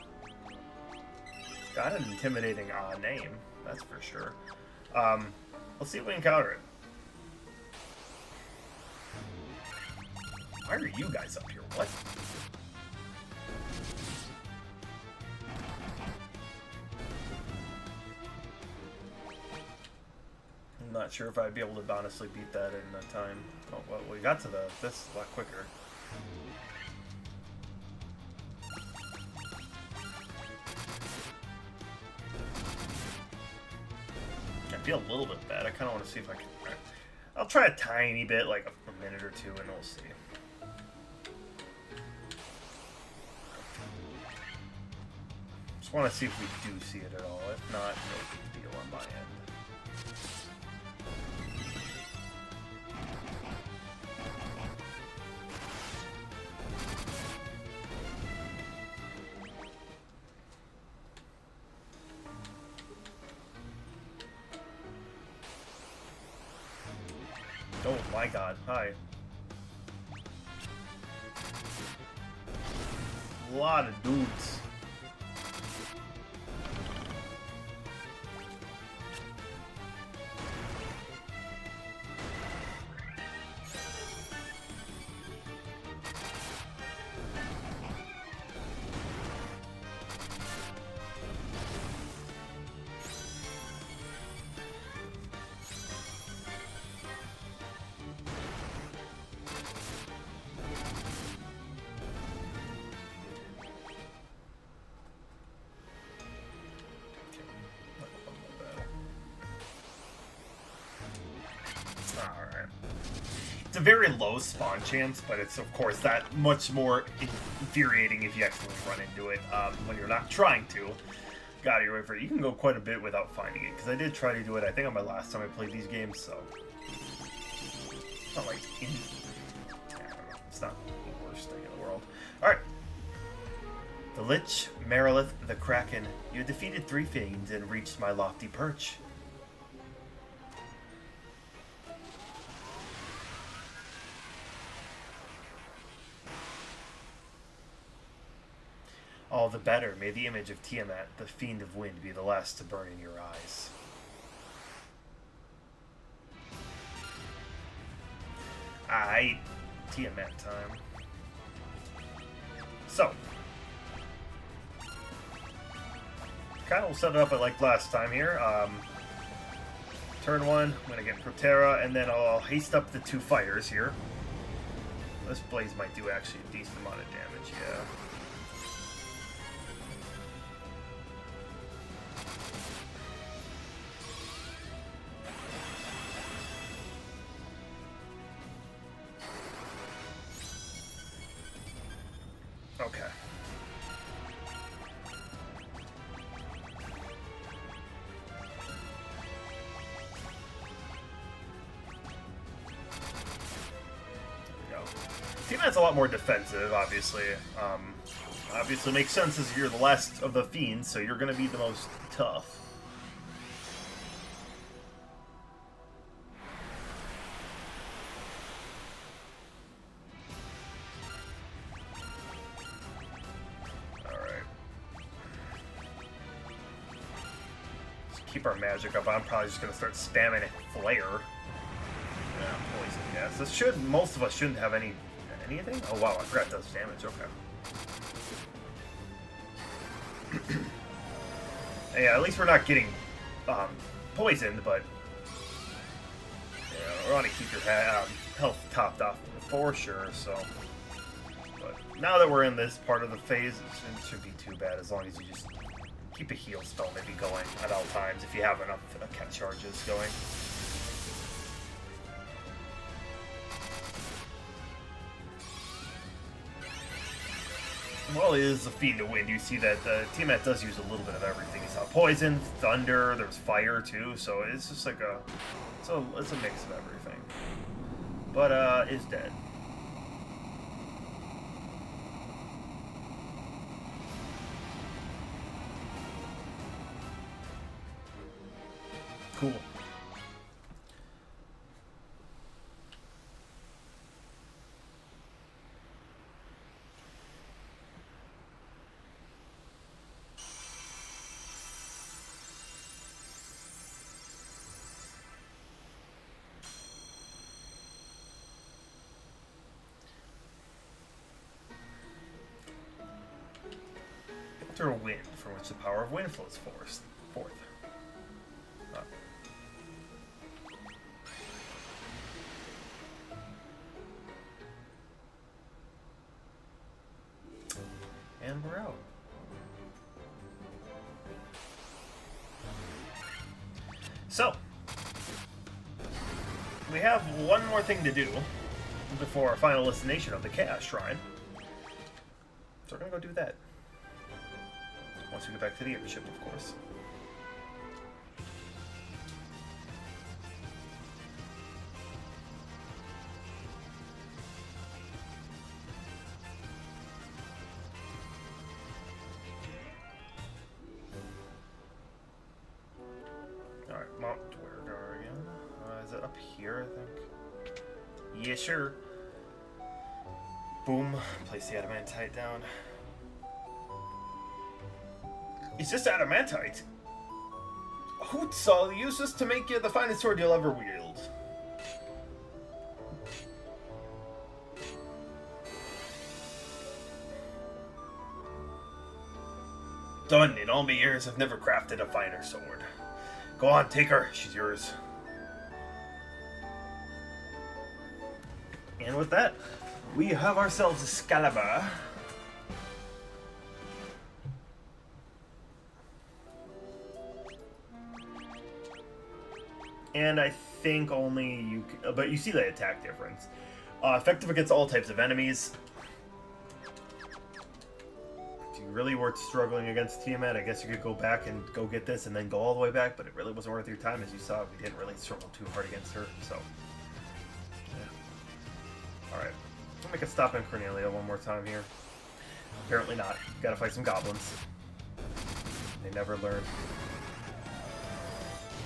It's got an intimidating name, that's for sure. Let's see if we encounter it. Why are you guys up here? What? I'm not sure if I'd be able to honestly beat that in a time. Oh, well, we got to this a lot quicker. I feel a little bit bad. I kind of want to see if I can... I'll try a tiny bit, like a minute or two, and we'll see. Just want to see if we do see it at all. If not, no big deal on my end. Oh my god, hi. A lot of dudes. It's a very low spawn chance, but it's of course that much more infuriating if you actually run into it when you're not trying to. Got your way for it. You can go quite a bit without finding it, because I did try to do it, I think, on my last time I played these games, so... It's not like... I don't know. It's not the worst thing in the world. Alright. The Lich, Marilith, the Kraken. You defeated 3 fiends and reached my lofty perch. All the better. May the image of Tiamat, the Fiend of Wind, be the last to burn in your eyes. Aight. Tiamat time. So. Kind of set it up like last time here. Turn 1, I'm going to get Protera, and then I'll haste up the 2 fires here. This Blaze might do actually a decent amount of damage, yeah. Okay. There we go. Tiamat's a lot more defensive, obviously. Obviously makes sense as you're the last of the fiends, so you're going to be the most tough. Keep our magic up. I'm probably just going to start spamming Flare. Yeah, poison gas. This should, most of us shouldn't have anything? Oh wow, I forgot it does damage, okay. Yeah, at least we're not getting poisoned, but we want to keep your health topped off for sure, so... But now that we're in this part of the phase, it shouldn't be too bad as long as you just keep a heal spell maybe going at all times if you have enough cat charges going. Well, it is a Fiend of Wind. You see that Tiamat does use a little bit of everything. You saw poison, thunder, there's fire too, so it's just like it's a mix of everything. But is dead. Cool. Enter a wind, from which the power of wind flows forth. And we're out. So, we have one more thing to do before our final destination of the Chaos Shrine. So we're gonna go do that. Once we get back to the airship, of course. Alright, Mount Dwergar again. Is it up here, I think? Yeah, sure. Boom. Place the adamantite down. It's just adamantite. Hoots, I'll use this to make you the finest sword you'll ever wield. Done. In all my years, I've never crafted a finer sword. Go on, take her. She's yours. And with that, we have ourselves Excalibur. And I think only you... But you see the attack difference. Effective against all types of enemies. If you really were struggling against Tiamat, I guess you could go back and go get this and then go all the way back, but it really wasn't worth your time. As you saw, we didn't really struggle too hard against her, so... Yeah. Alright. I'll make a stop in Cornelia one more time here. Apparently not. Gotta fight some goblins. They never learn.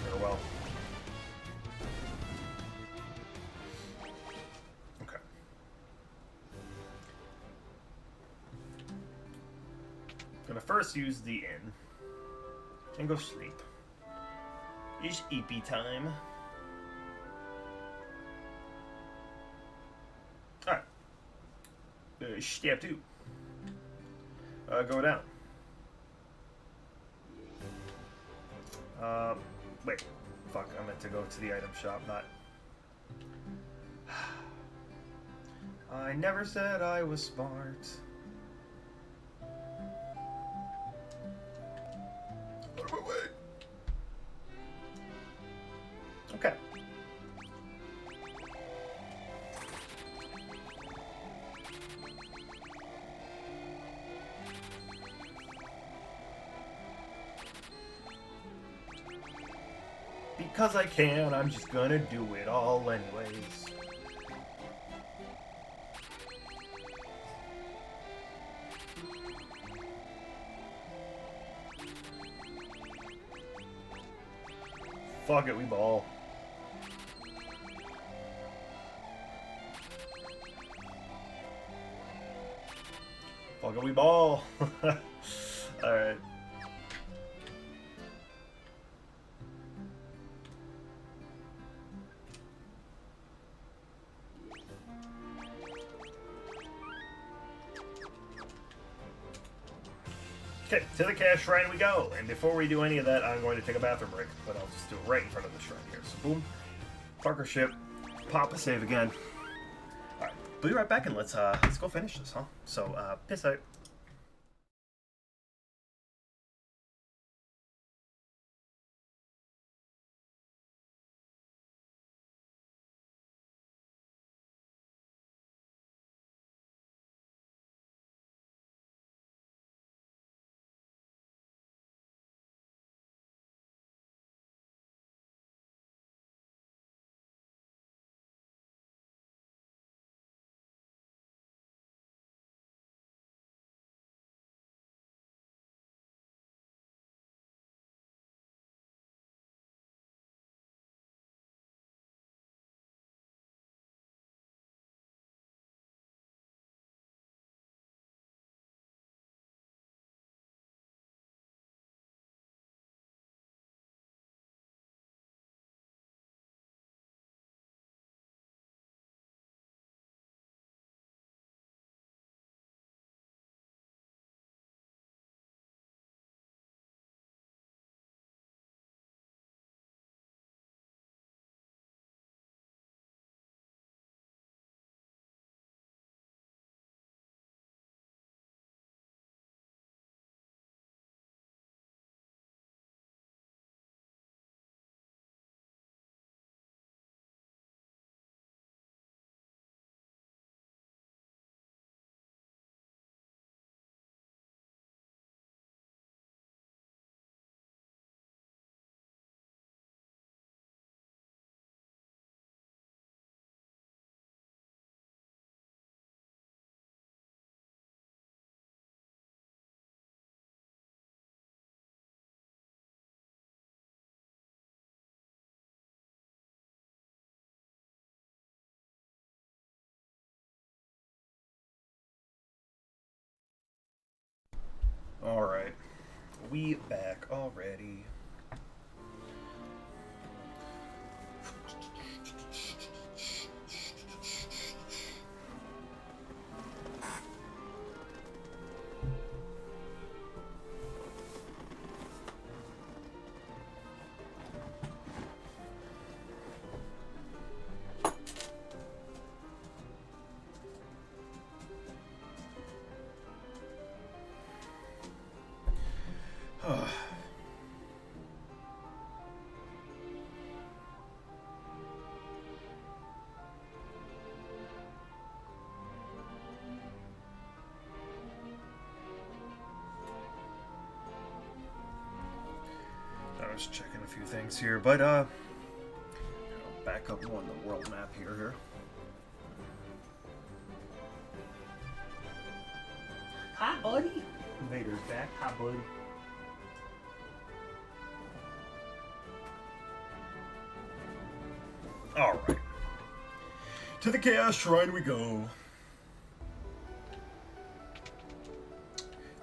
Farewell. Gonna first use the inn and go sleep. It's EP time. Alright. Step 2. Go down. Wait. Fuck, I meant to go to the item shop, not... I never said I was smart. Okay. Because I can, I'm just gonna do it all anyways. Fuck it, we ball. Fuck it, we ball. Alright. Okay, to the Chaos Shrine we go. And before we do any of that, I'm going to take a bathroom break. But I'll just do it right in front of the shrine here. So boom. Parker ship. Pop a save again. Alright, we'll be right back and let's go finish this, huh? So, peace out. Alright. We back already. I was checking a few things here, but I'll back up on the world map here. Hi, buddy. Vader's back. Hi, buddy. Alright. To the Chaos Shrine we go.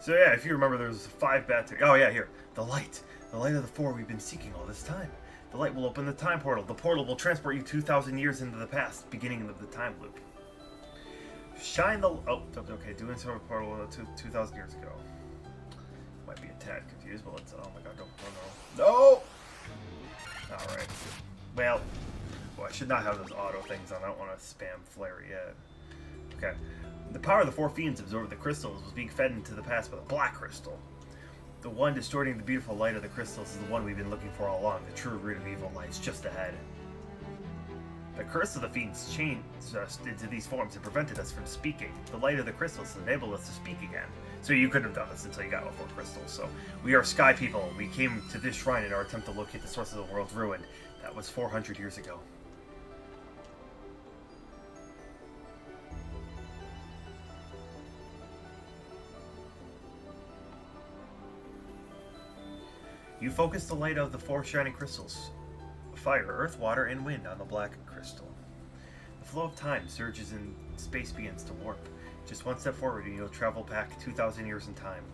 So yeah, if you remember, there's 5 bats. Oh yeah, here. The light. The light of the 4 we've been seeking all this time. The light will open the time portal. The portal will transport you 2,000 years into the past, beginning of the time loop. Shine the... Oh, okay. Doing so with portal 2,000 years ago. Might be a tad confused, but let's... Oh my god, no. Alright. Well, I should not have those auto things on. I don't want to spam flare yet. Okay. The power of the 4 fiends absorbed the crystals was being fed into the past by the black crystal. The one distorting the beautiful light of the crystals is the one we've been looking for all along. The true root of evil lies just ahead. The curse of the fiends changed us into these forms and prevented us from speaking. The light of the crystals enabled us to speak again. So you couldn't have done this until you got all 4 crystals. So we are sky people. We came to this shrine in our attempt to locate the source of the world's ruin. That was 400 years ago. You focus the light of the 4 shining crystals. Fire, earth, water, and wind on the black crystal. The flow of time surges and space begins to warp. Just one step forward and you'll travel back 2,000 years in time.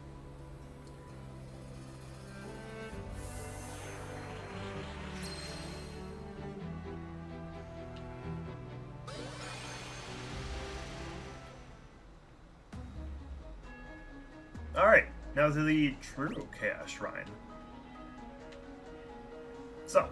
Alright, now to the true Chaos Shrine. So,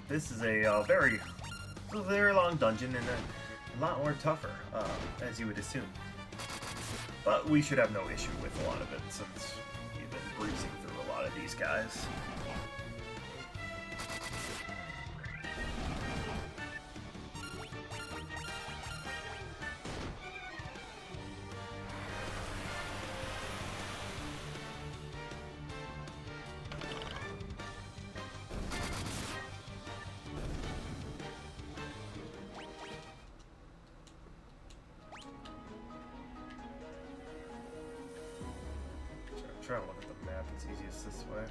this is a very long dungeon and a lot more tougher, as you would assume. But we should have no issue with a lot of it since we've been breezing through a lot of these guys. Try to look at the map, it's easiest this way.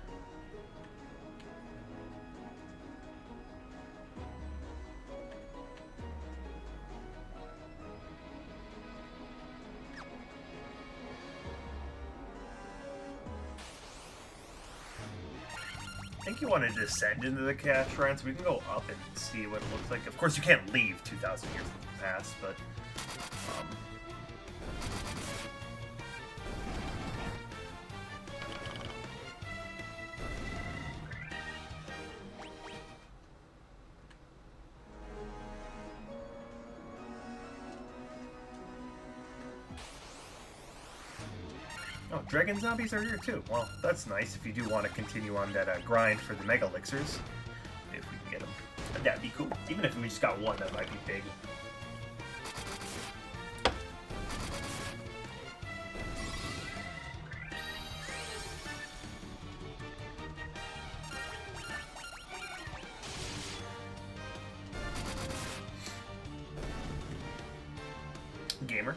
I think you want to descend into the cash shrine so we can go up and see what it looks like. Of course, you can't leave 2,000 years in the past, but oh, dragon zombies are here too. Well, that's nice if you do want to continue on that grind for the mega elixirs. If we can get them. That'd be cool. Even if we just got one, that might be big. Gamer.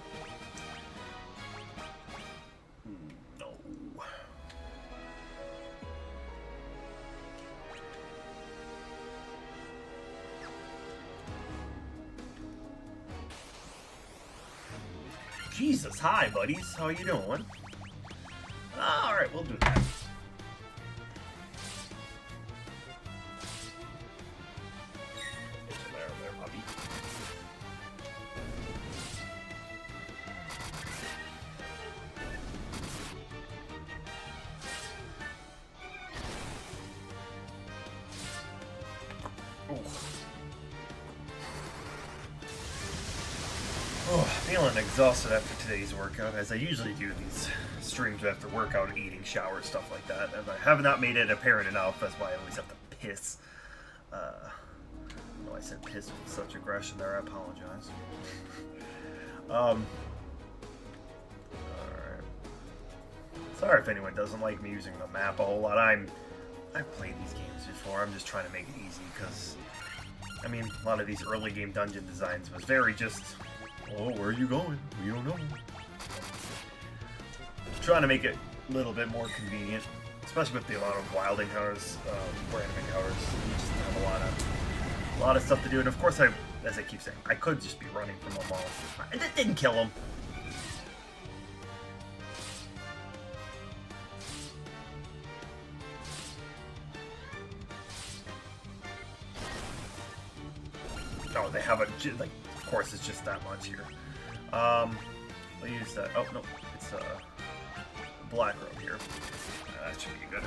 No. Jesus, hi buddies. How you doing? Alright, we'll do that. There, puppy. Oh, feeling exhausted after today's workout, as I usually do these streams after workout, eating, shower, stuff like that. And I have not made it apparent enough, that's why I always have to piss. I said piss with such aggression there, I apologize. Alright. Sorry if anyone doesn't like me using the map a whole lot. I've played these games before, I'm just trying to make it easy, because, I mean, a lot of these early game dungeon designs was very just... oh, where are you going? We don't know. Trying to make it a little bit more convenient, especially with the amount of wild encounters, random encounters. You just have a lot of stuff to do. And of course, as I keep saying, I could just be running from them all. I didn't kill them. No, they have a like. Of course, it's just that much here. We'll use that. Oh no, it's black robe here. That should be good.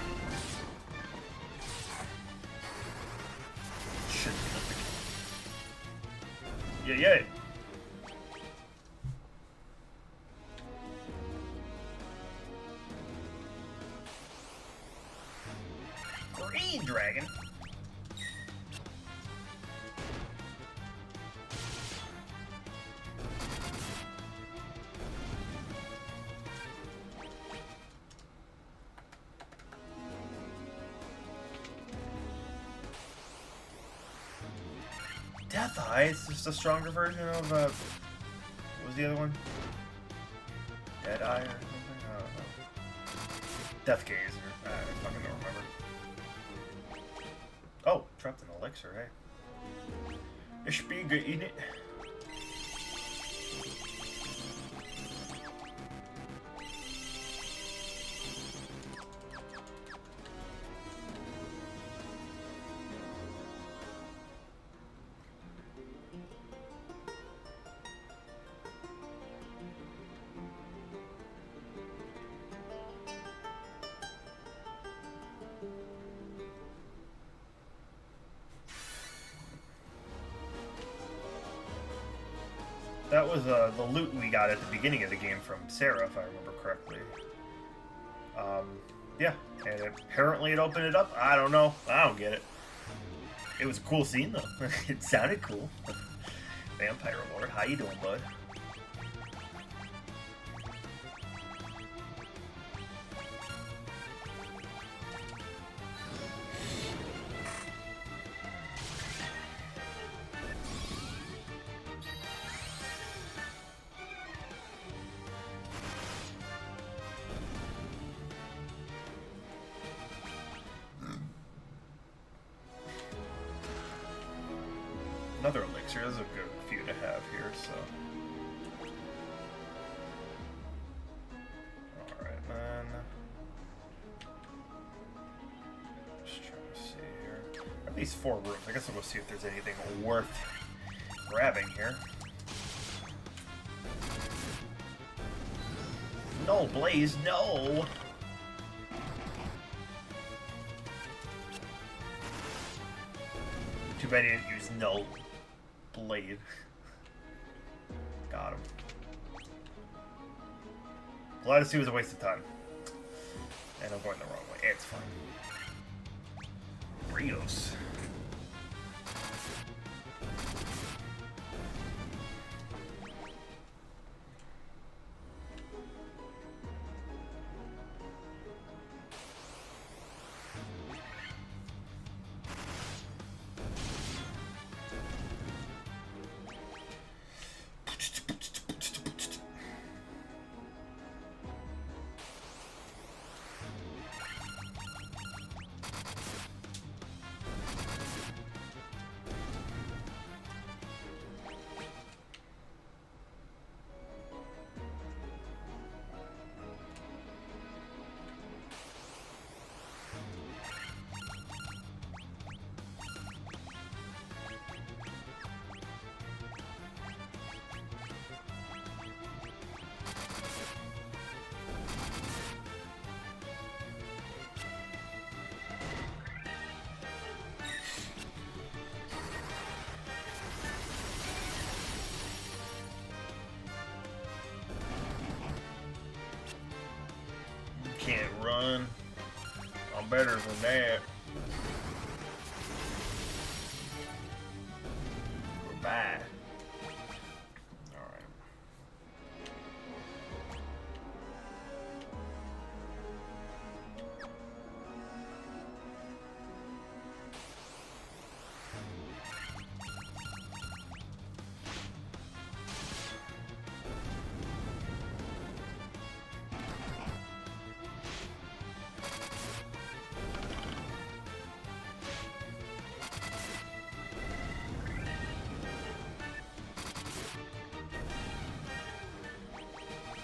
Should be. Yeah. Green dragon. Death Eye, it's just a stronger version of, what was the other one? Dead Eye or something? I don't know. Death Gaze, or, I fucking don't remember. Oh, trapped an elixir, hey. Ich bin in it. That was the loot we got at the beginning of the game from Sarah, if I remember correctly. Yeah, and apparently it opened it up. I don't know. I don't get it. It was a cool scene, though. It sounded cool. Vampire Lord, how you doing, bud? Another elixir. There's a good few to have here, so. Alright, man. Just trying to see here. At least 4 rooms. I guess I'll go see if there's anything worth grabbing here. No, Blaze, no! Too bad he didn't use no blade. Got him. Glad to see it was a waste of time. And I'm going the wrong way. It's fine. Rios. Can't run. I'm better than that. Goodbye. Alright.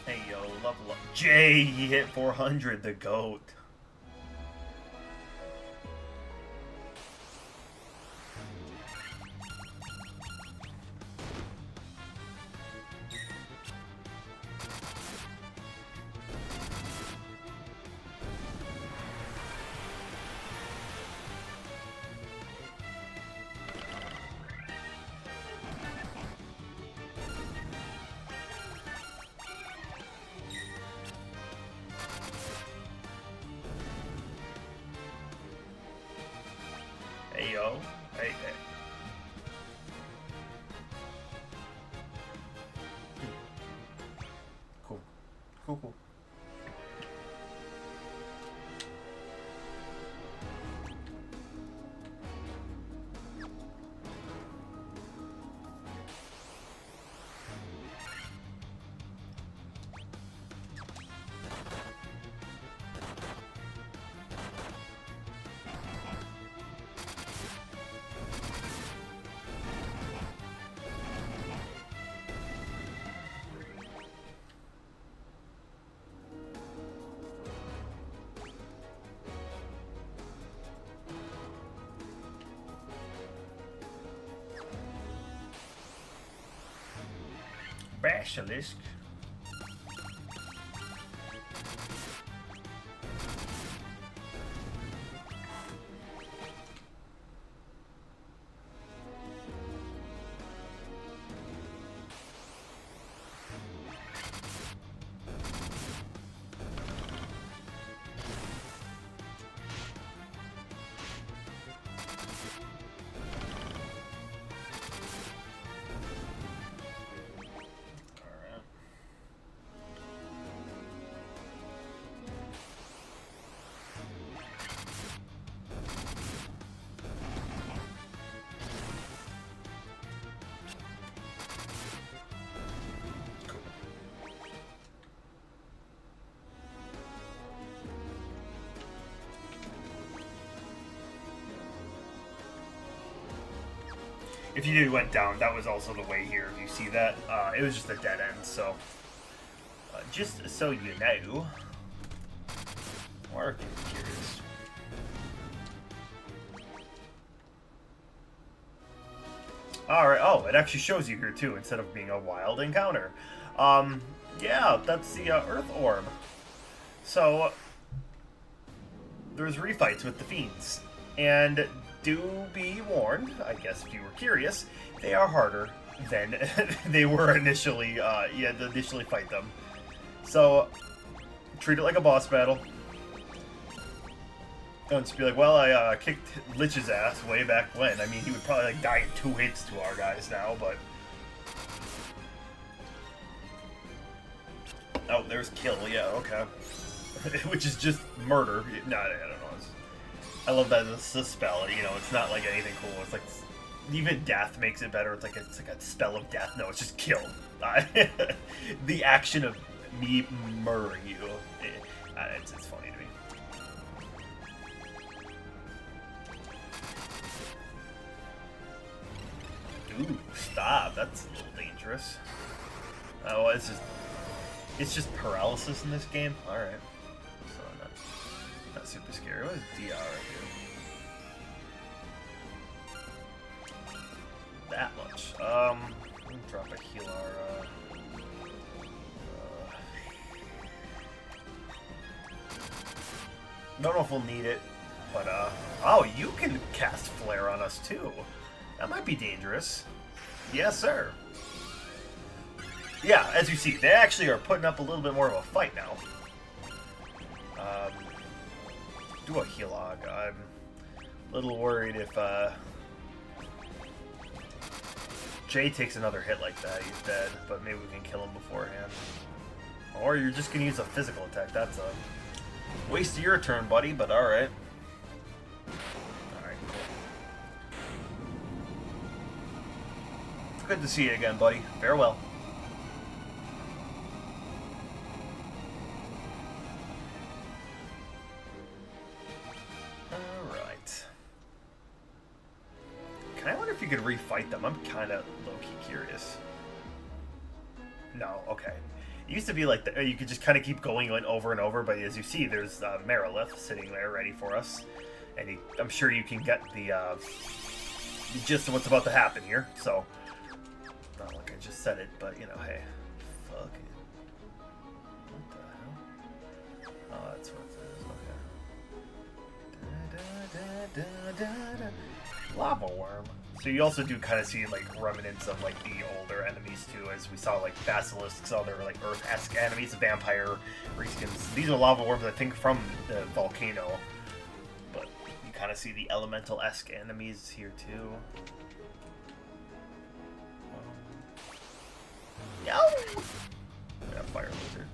Hey yo, level up. Jay, he hit 400, the GOAT. Hey yo, hey. Cool. Cool. Basilisk. if you went down, that was also the way here. If you see that, it was just a dead end. So, just so you know, or if you're curious. Alright, oh, it actually shows you here too, instead of being a wild encounter. Yeah, that's the Earth Orb. So, there's refights with the Fiends. And do be warned, I guess if you were curious, they are harder than they were initially, you had to initially fight them. So, treat it like a boss battle. Don't just be like, well, I kicked Lich's ass way back when. I mean, he would probably like die in 2 hits to our guys now, but... Oh, there's kill, yeah, okay. Which is just murder. No, I don't know. I love that it's a spell, you know, it's not like anything cool. It's like, even death makes it better. It's like a spell of death. No, it's just kill. The action of me murdering you, it's funny to me. Ooh, stop. That's a little dangerous. Oh, it's just paralysis in this game? Alright. So, not super scary. What is DR right here? That much. Let me drop a healer. Don't know if we'll need it, but, oh, you can cast Flare on us, too. That might be dangerous. Yes, sir. Yeah, as you see, they actually are putting up a little bit more of a fight now. Do a Healog. I'm a little worried if, Jay takes another hit like that, he's dead, but maybe we can kill him beforehand. Or you're just gonna use a physical attack. That's a waste of your turn, buddy, but alright. Alright, cool. Good to see you again, buddy. Farewell. Alright. I wonder if you could refight them. I'm kind of low-key curious. No, okay. It used to be like you could just kind of keep going over and over, but as you see, there's Marilith sitting there ready for us, and I'm sure you can get the gist of what's about to happen here. So, not like I just said it, but you know, hey, fuck it. What the hell? Oh, that's what it is. Okay. Lava worm. So you also do kind of see like remnants of like the older enemies too, as we saw like basilisks, other like Earth-esque enemies, vampire reskins. These are lava worms, I think, from the volcano, but you kind of see the elemental-esque enemies here too. Yeah, fire lizard.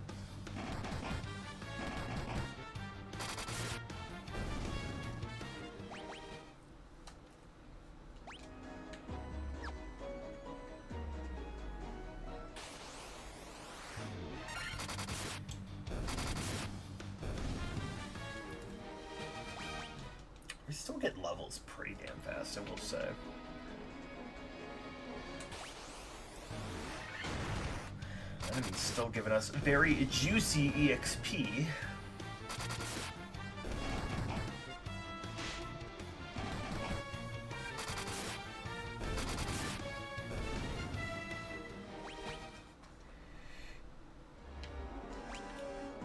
We still get levels pretty damn fast, I will say. Enemy's still giving us very juicy EXP.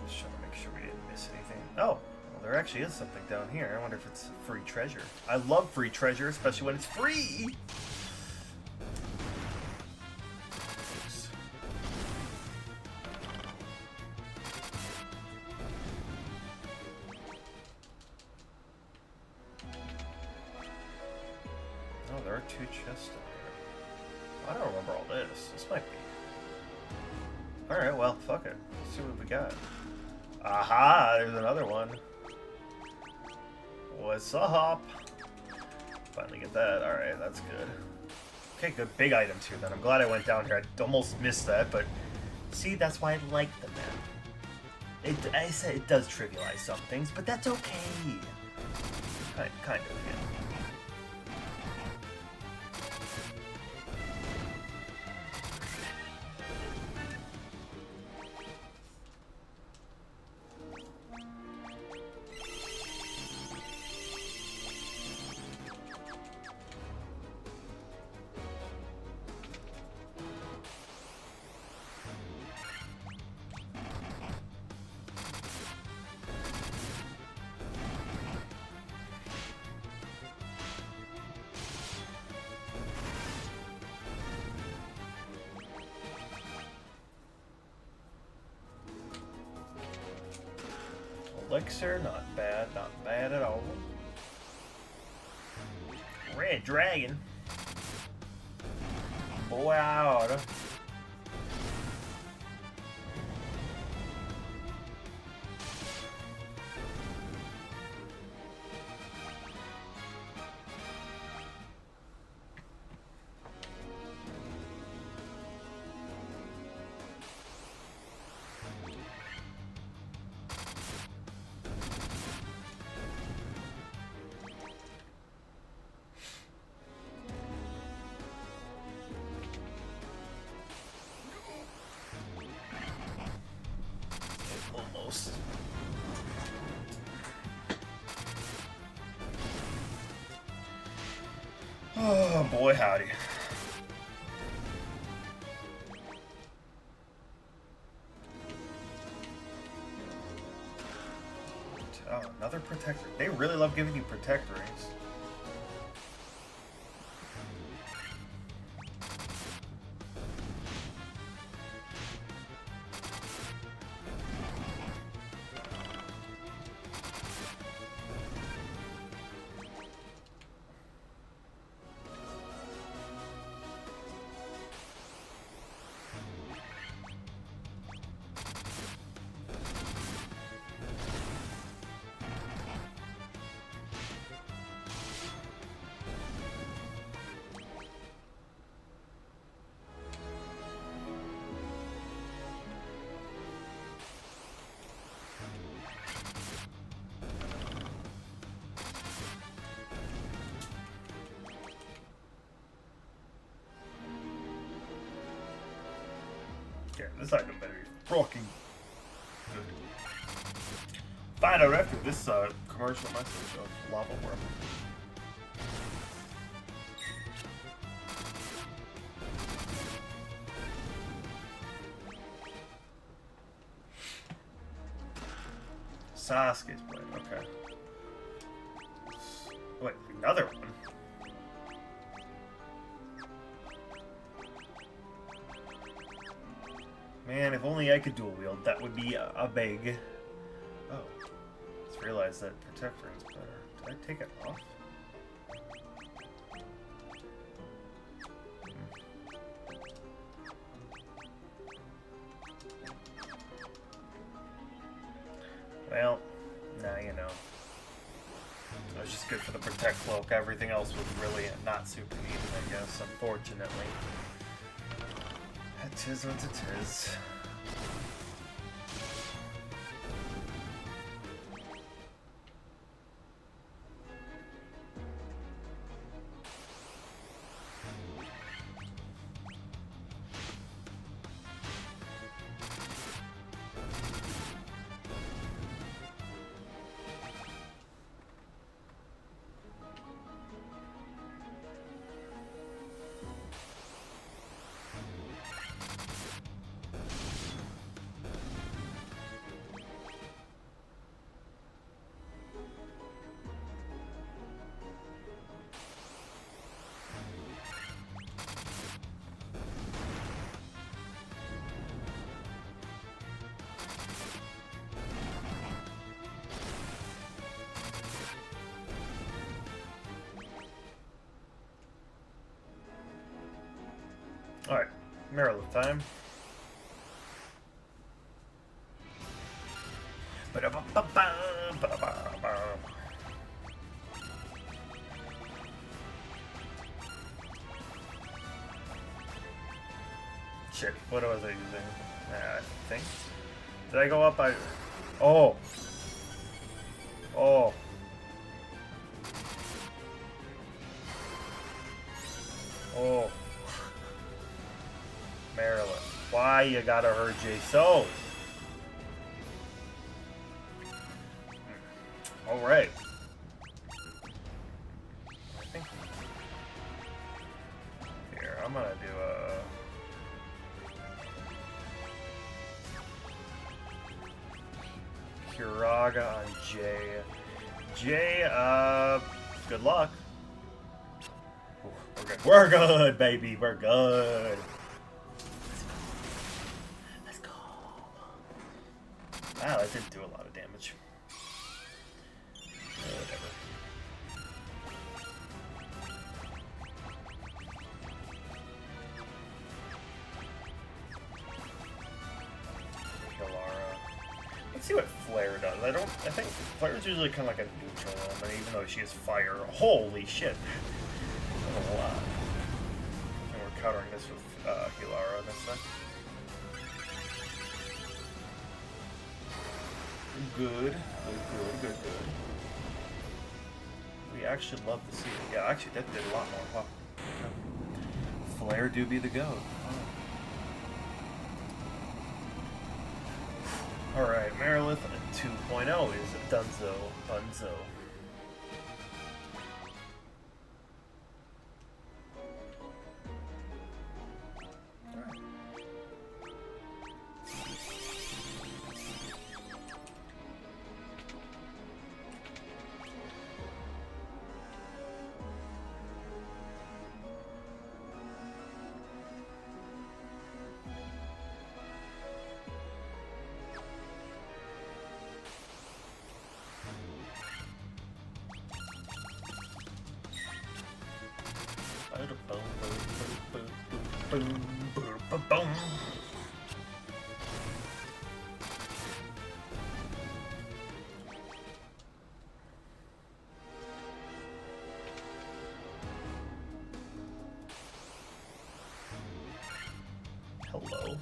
Just trying to make sure we didn't miss anything. Oh! There actually is something down here. I wonder if it's free treasure. I love free treasure, especially when it's free! Oops. Oh, there are 2 chests down here. I don't remember all this. This might be. Alright, well, fuck it. Let's see what we got. Aha! There's another one. What's up? Finally get that. Alright, that's good. Okay, good. Big items here then. I'm glad I went down here. I almost missed that, but see, that's why I like the map. I said it does trivialize some things, but that's okay. Kind of, yeah. elixir, not bad at all. Red dragon. Boy out. Almost. Oh boy, howdy. Oh, another protector. They really love giving you protect rings. Yeah, this item better be fucking good. Find out after this commercial message of Lava World. Sasuke's blade, okay. Wait, another one? Man, if only I could dual wield, that would be a big. Oh, let's realize that protector is better. Did I take it off? Well, now you know. It was just good for the protect cloak. Everything else was really not super needed, I guess, unfortunately. It is what it is. Alright, Maryland time. Shit, what was I using? I think. Did I go up? Oh! Oh! Oh! Maryland, why you gotta hurt Jay so? All right. I think here I'm gonna do a Kiraga on Jay. Jay, good luck. Ooh, we're good. We're good, baby. We're good. Wow, that didn't do a lot of damage. Whatever. Kilara. Let's see what Flare does. I think Flare's usually kind of like a neutral element, even though she is fire. Holy shit. That's a lot. And we're countering this with Kilara this time. Good. We actually love to see it. Yeah, actually that did a lot more. Wow. Flare do be the goat. Alright, Marilith 2.0 is Dunzo. Boom. Hello.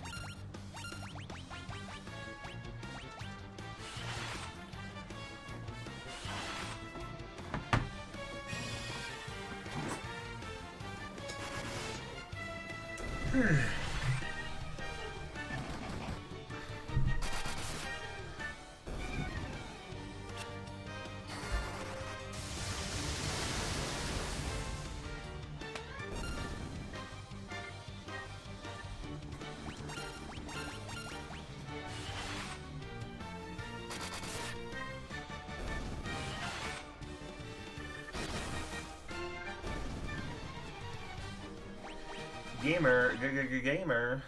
Gamer.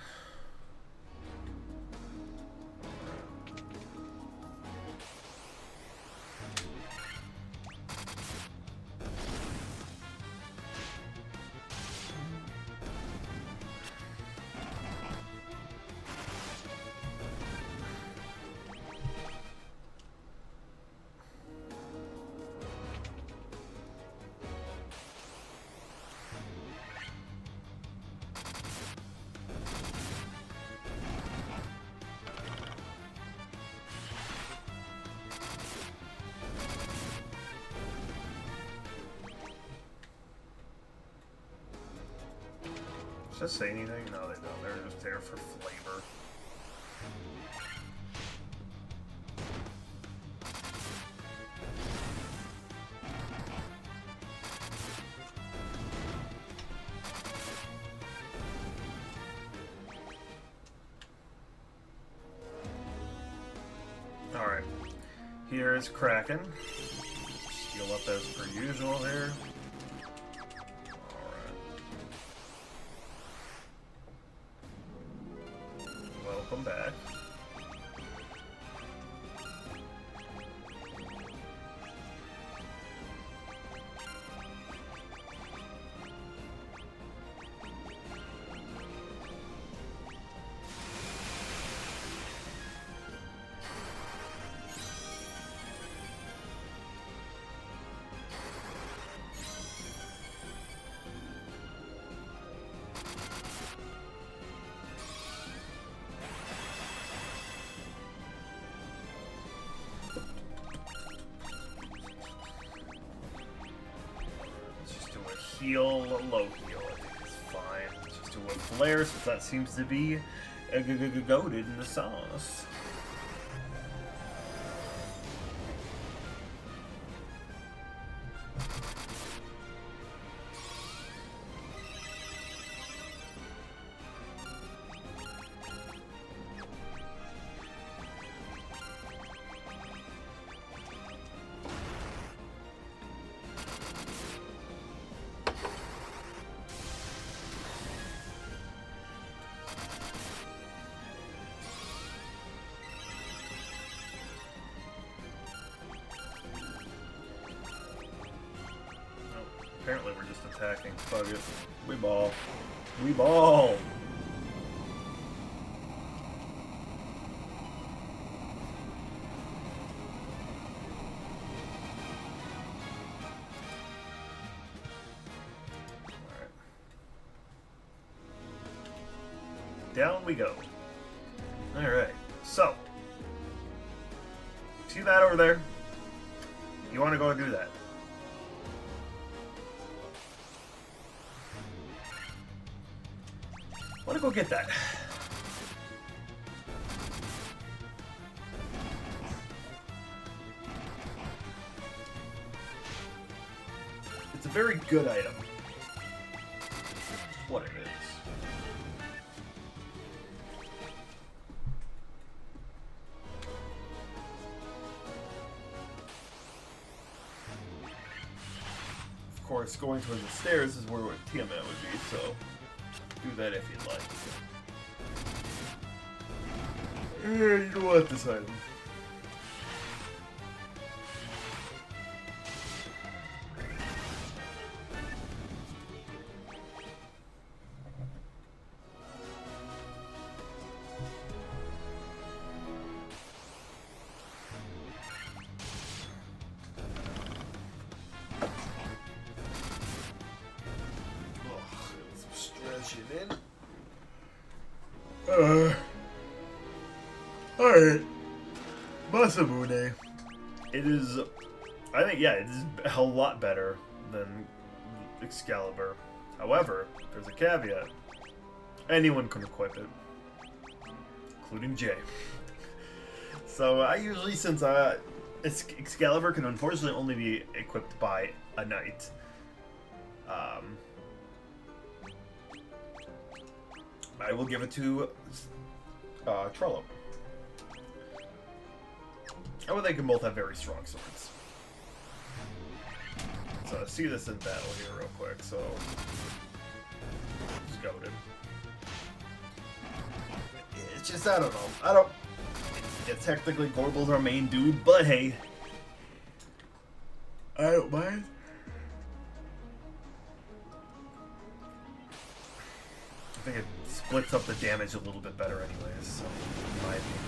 Does that say anything? No, they don't. They're just there for flavor. Alright. Here is Kraken. Heal up as per usual here. Welcome back. Heal, low heal, I think it's fine. Let's just do one flare, since that seems to be goated in the sauce. Apparently we're just attacking. Fuck it. We ball. We ball! Alright. Down we go. Alright, so. See that over there? You want to go do that? I want to go get that. It's a very good item. What it is. Of course, going towards the stairs is where Tiamat would be, so do that if you'd like. You don't want this item. Alright. Masamune. It is, I think, yeah, it is a lot better than Excalibur. However, there's a caveat. Anyone can equip it. Including Jay. So I usually, since Excalibur can unfortunately only be equipped by a knight. I will give it to Trollo. Oh, they can both have very strong swords. So see this in battle here real quick, so just goaded. It's just, I don't know. Yeah, technically Gorbel's our main dude, but hey. I don't mind. I think it splits up the damage a little bit better anyways, so in my opinion.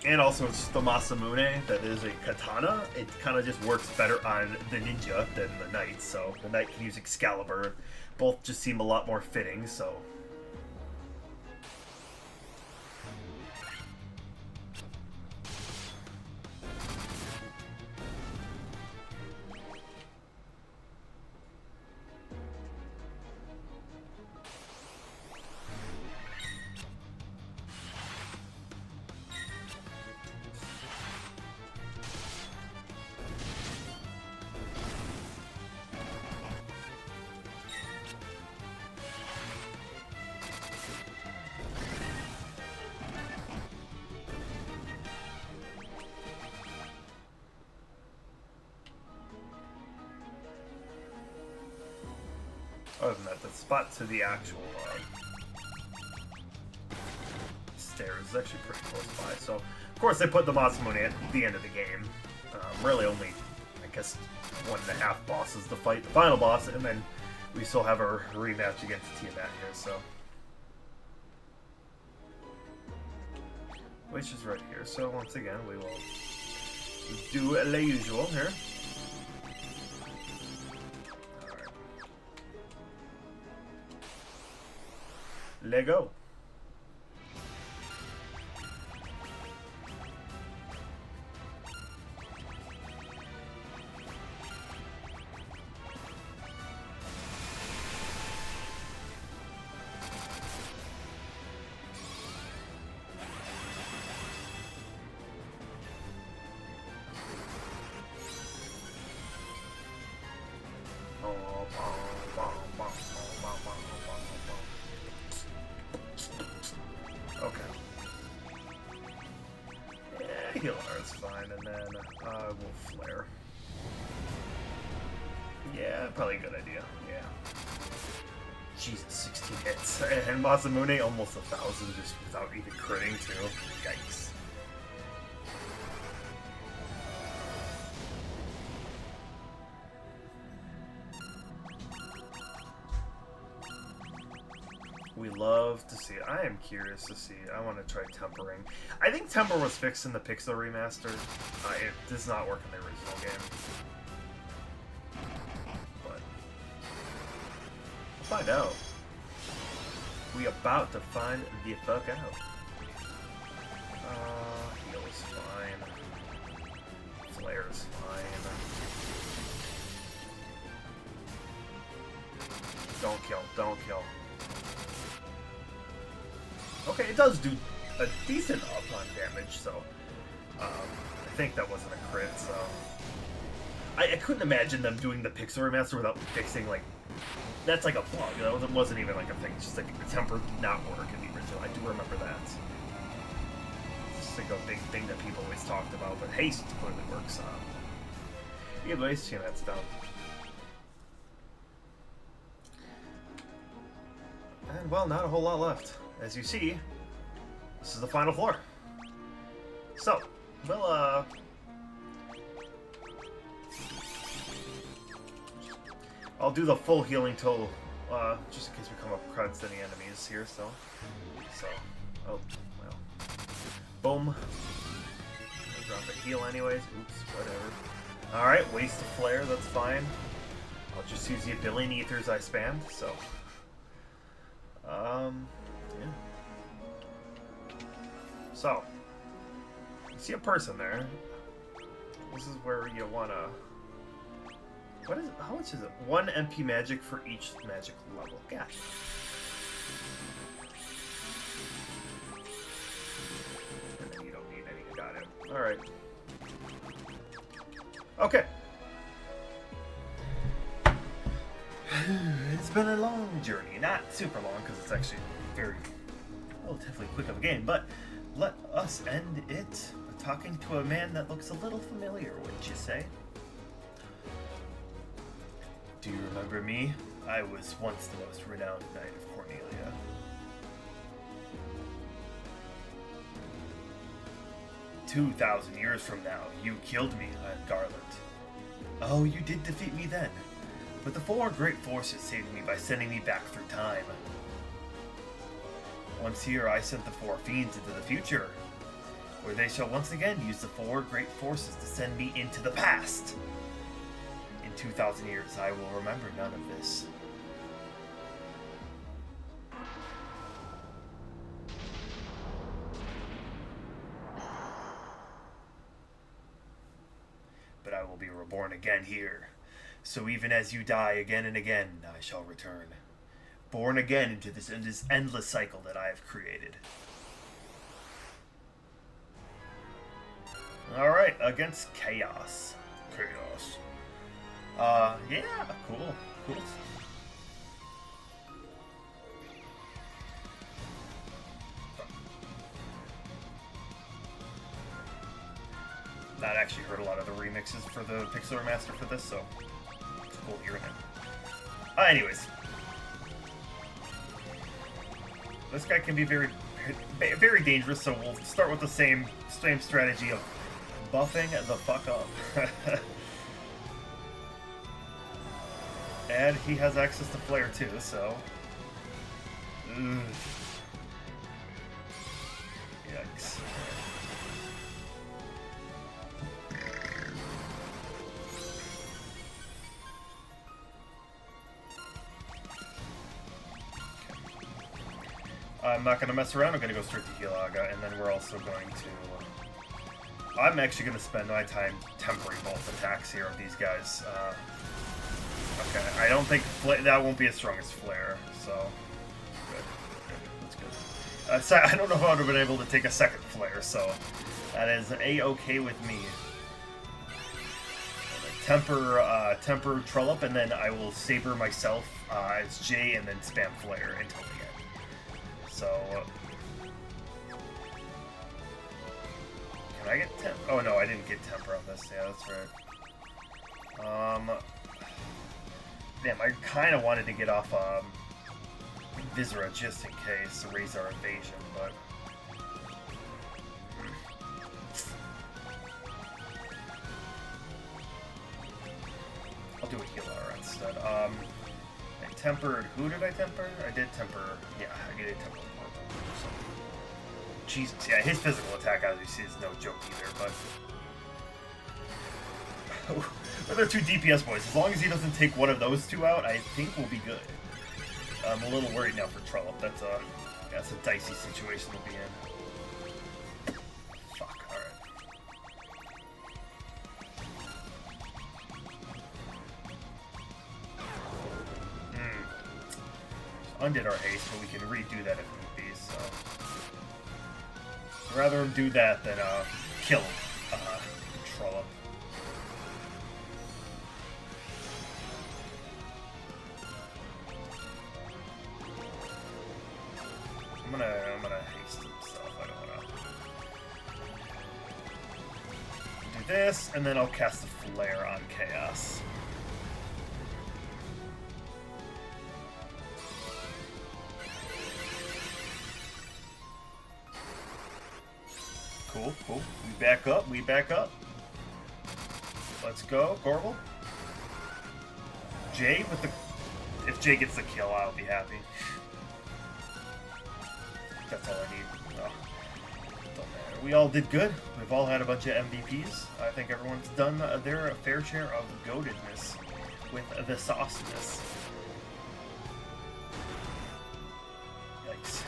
And also, it's the Masamune, that is a katana. It kind of just works better on the ninja than the knight, so the knight can use Excalibur. Both just seem a lot more fitting, so... Other than that, the spot to the actual stairs is actually pretty close by. So, of course, they put the Masamune at the end of the game. Really only, I guess, 1.5 bosses to fight the final boss, and then we still have our rematch against Tiamat here, so... Which is right here, so once again, we will do la usual here. Lego. Heal Art's fine, and then we'll flare. Yeah, probably a good idea. Yeah. Jesus, 16 hits. And Masamune almost 1,000 just without even critting too. Yikes. We love to see it. I am curious to see. I want to try tempering. I think temper was fixed in the Pixel remaster. It does not work in the original game. But we'll find out. We about to find the fuck out. Heal is fine. Flare is fine. Don't kill. Don't kill. Okay, it does do a decent up on damage, so I think that wasn't a crit, so I couldn't imagine them doing the Pixel remaster without fixing, like, that's like a bug. That wasn't even like a thing. It's just like the temper did not work in the original. I do remember that. It's just like a big thing that people always talked about, but haste clearly works. Either way, yeah, that's done. And, well, not a whole lot left. As you see, this is the final floor. So, we'll, I'll do the full healing total, just in case we come up against any enemies here, so, oh, well, boom. I'll drop a heal anyways, oops, whatever. Alright, waste a flare, that's fine. I'll just use the Billion Ethers I spammed, so. Yeah. So, you see a person there. This is where you wanna... What is it? How much is it? 1 MP magic for each magic level. Gosh. And then you don't need any. Got it. Alright. Okay. It's been a long journey. Not super long, because it's actually very relatively quick of a game, but let us end it talking to a man that looks a little familiar, wouldn't you say? Do you remember me? I was once the most renowned knight of Cornelia. "2,000 years from now, you killed me, I am Garland. Oh, you did defeat me then, but the 4 great forces saved me by sending me back through time. Once here, I sent the 4 fiends into the future, where they shall once again use the 4 great forces to send me into the past. In 2,000 years, I will remember none of this. But I will be reborn again here. So even as you die again and again, I shall return. Born again into this endless cycle that I have created." Alright, against Chaos. Yeah, cool. Not actually heard a lot of the remixes for the Pixel Remaster for this, so it's cool hearing it. Anyways. This guy can be very dangerous, so we'll start with the same strategy of buffing the fuck up. And he has access to flare too, so... Ugh. Yikes. I'm not going to mess around, I'm going to go straight to Hilaga, and then we're also going to... I'm actually going to spend my time tempering both attacks here of these guys. Okay, I don't think that won't be as strong as Flare, so... Good. That's good. I don't know if I would have been able to take a second Flare, so... That is A-okay with me. Temper Trollup, and then I will Saber myself as J, and then spam Flare until the end. So... Can I get Temper? Oh no, I didn't get Temper on this. Yeah, that's right. Damn, I kind of wanted to get off Viscera just in case to raise our evasion, but... I'll do a Healer instead. tempered. Who did I temper? I did temper. Yeah, I did temper. So. Jesus, yeah, his physical attack, as you see, is no joke either, but they're two DPS boys. As long as he doesn't take one of those two out, I think we'll be good. I'm a little worried now for Trollope. That's a dicey situation to be in. Fuck, alright. Undid our haste, but we can redo that if need be, so... I'd rather him do that than kill Trollope. I'm gonna haste himself. I don't wanna do this, and then I'll cast the flare on Chaos. Cool, cool. We back up, we back up. Let's go, Gorbel. Jay with the... If Jay gets the kill, I'll be happy. That's all I need. Oh, don't matter. We all did good. We've all had a bunch of MVPs. I think everyone's done their fair share of goatedness with the sauciness. Yikes.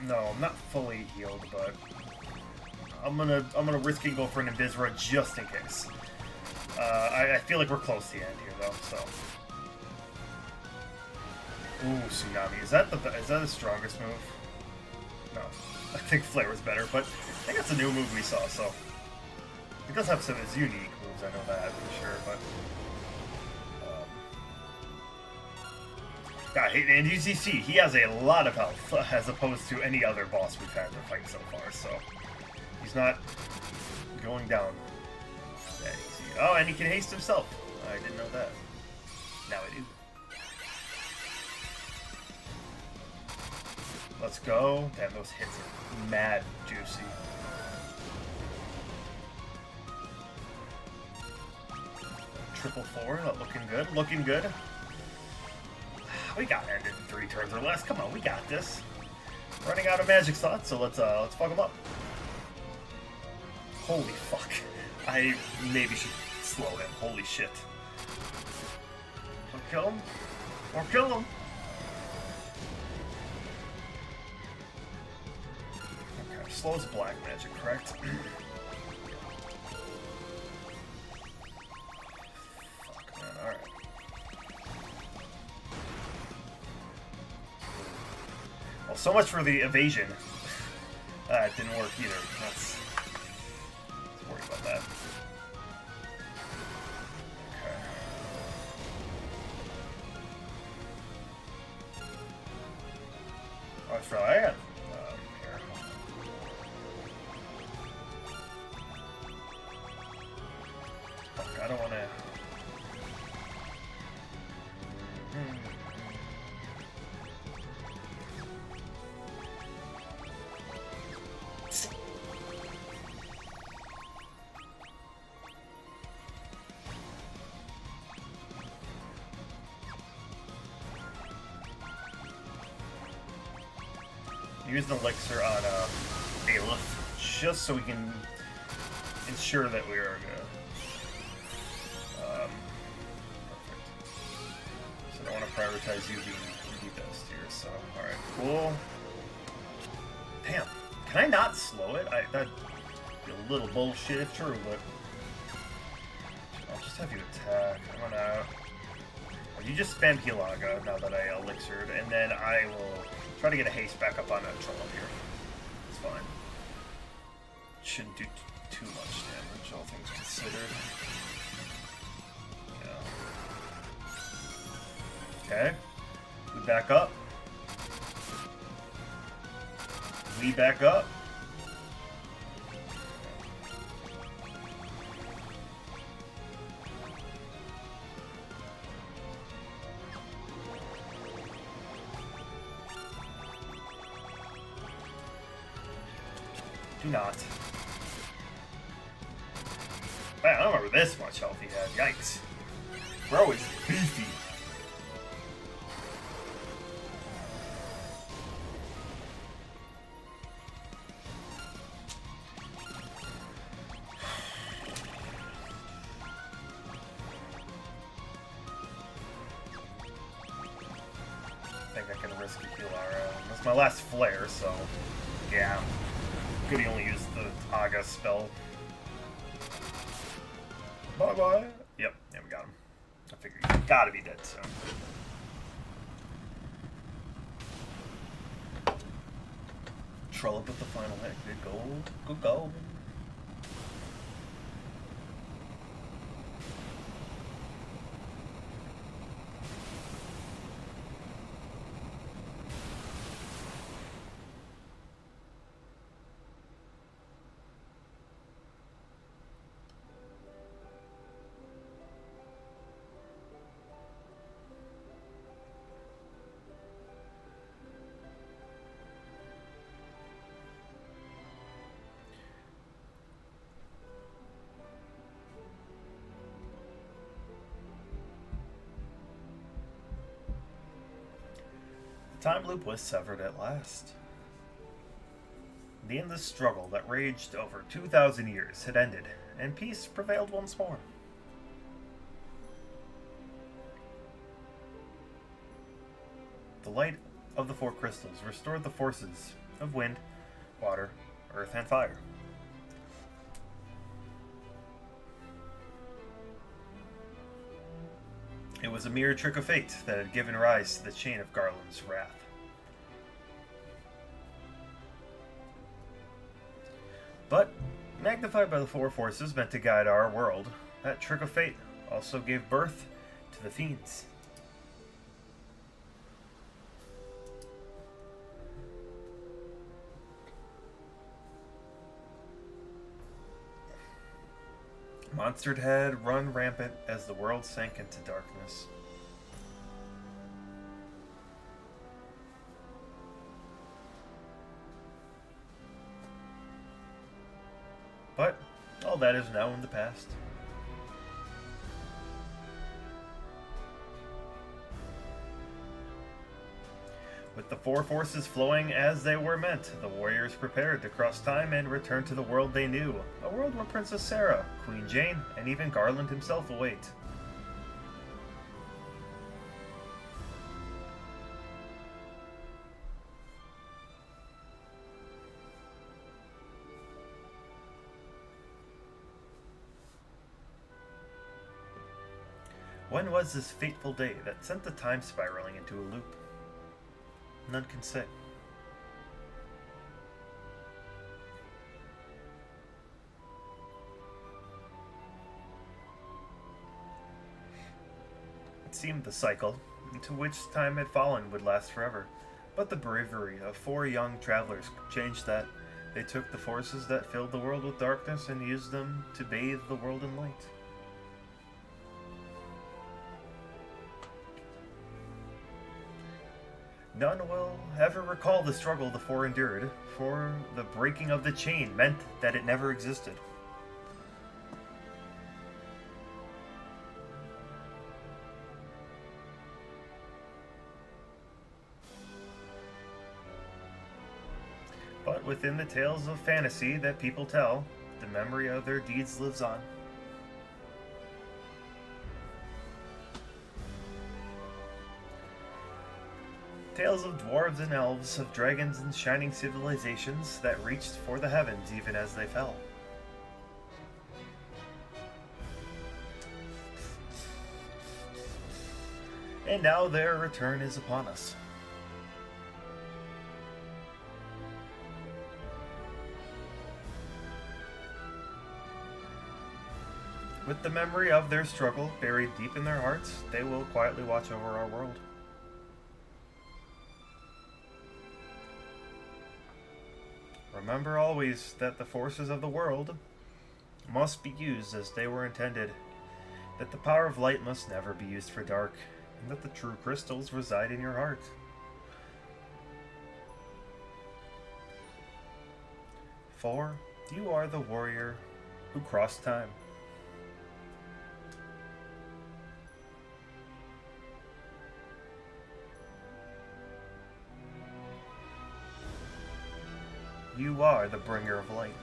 No, I'm not fully healed, but I'm gonna risk and go for an Invisra just in case. I feel like we're close to the end here though, so. Ooh, Tsunami. Is that the strongest move? No. I think Flare was better, but I think that's a new move we saw, so. It does have some of its unique moves, I know that for sure, but. Yeah, and as you see, he has a lot of health as opposed to any other boss we've had to fight so far, so he's not going down that easy. Oh, and he can haste himself. I didn't know that. Now I do. Let's go. Damn, those hits are mad juicy. Triple 4, looking good, looking good. We got it in 3 turns or less. Come on, we got this. Running out of magic slots, so let's fuck him up. Holy fuck. I maybe should slow him. Holy shit. Or kill him. Or kill him. Okay, slows black magic, correct? Fuck, man, alright. Well, so much for the evasion. It didn't work either. Let's worry about that. Okay. Oh, I forgot I had here. Fuck, I don't want to. Use an elixir on Aleph, just so we can ensure that we are perfect. So I want to prioritize you being the best here. So, all right, cool. Damn, can I not slow it? That'd be a little bullshit if true, but I'll just have you attack. I'm gonna. You just spam Hilaga now that I elixired, and then I will try to get a haste back up on a Trollope here. It's fine. Shouldn't do too much damage, all things considered. Yeah. Okay. We back up. We back up. Do not. Man, I don't remember this much health he had. Yikes. Bro is beefy. I think I can risk a Kilara. That's my last flare, so yeah. Could he only use the Aga spell? Bye bye. Yep, yeah, we got him. I figured he gotta be dead soon. Trollup with the final hit. Good gold. Good gold. The time loop was severed at last. The endless struggle that raged over 2,000 years had ended, and peace prevailed once more. The light of the four crystals restored the forces of wind, water, earth, and fire. It was a mere trick of fate that had given rise to the chain of Garland's wrath. But, magnified by the four forces meant to guide our world, that trick of fate also gave birth to the fiends. Monstered had run rampant as the world sank into darkness. But all that is now in the past. With the four forces flowing as they were meant, the warriors prepared to cross time and return to the world they knew, a world where Princess Sarah, Queen Jane, and even Garland himself await. When was this fateful day that sent the time spiraling into a loop? None can say. It seemed the cycle into which time had fallen would last forever, but the bravery of four young travelers changed that. They took the forces that filled the world with darkness and used them to bathe the world in light. None will ever recall the struggle the four endured, for the breaking of the chain meant that it never existed. But within the tales of fantasy that people tell, the memory of their deeds lives on. Tales of dwarves and elves, of dragons and shining civilizations that reached for the heavens even as they fell. And now their return is upon us. With the memory of their struggle buried deep in their hearts, they will quietly watch over our world. Remember always that the forces of the world must be used as they were intended, that the power of light must never be used for dark, and that the true crystals reside in your heart. For you are the warrior who crossed time. You are the bringer of light.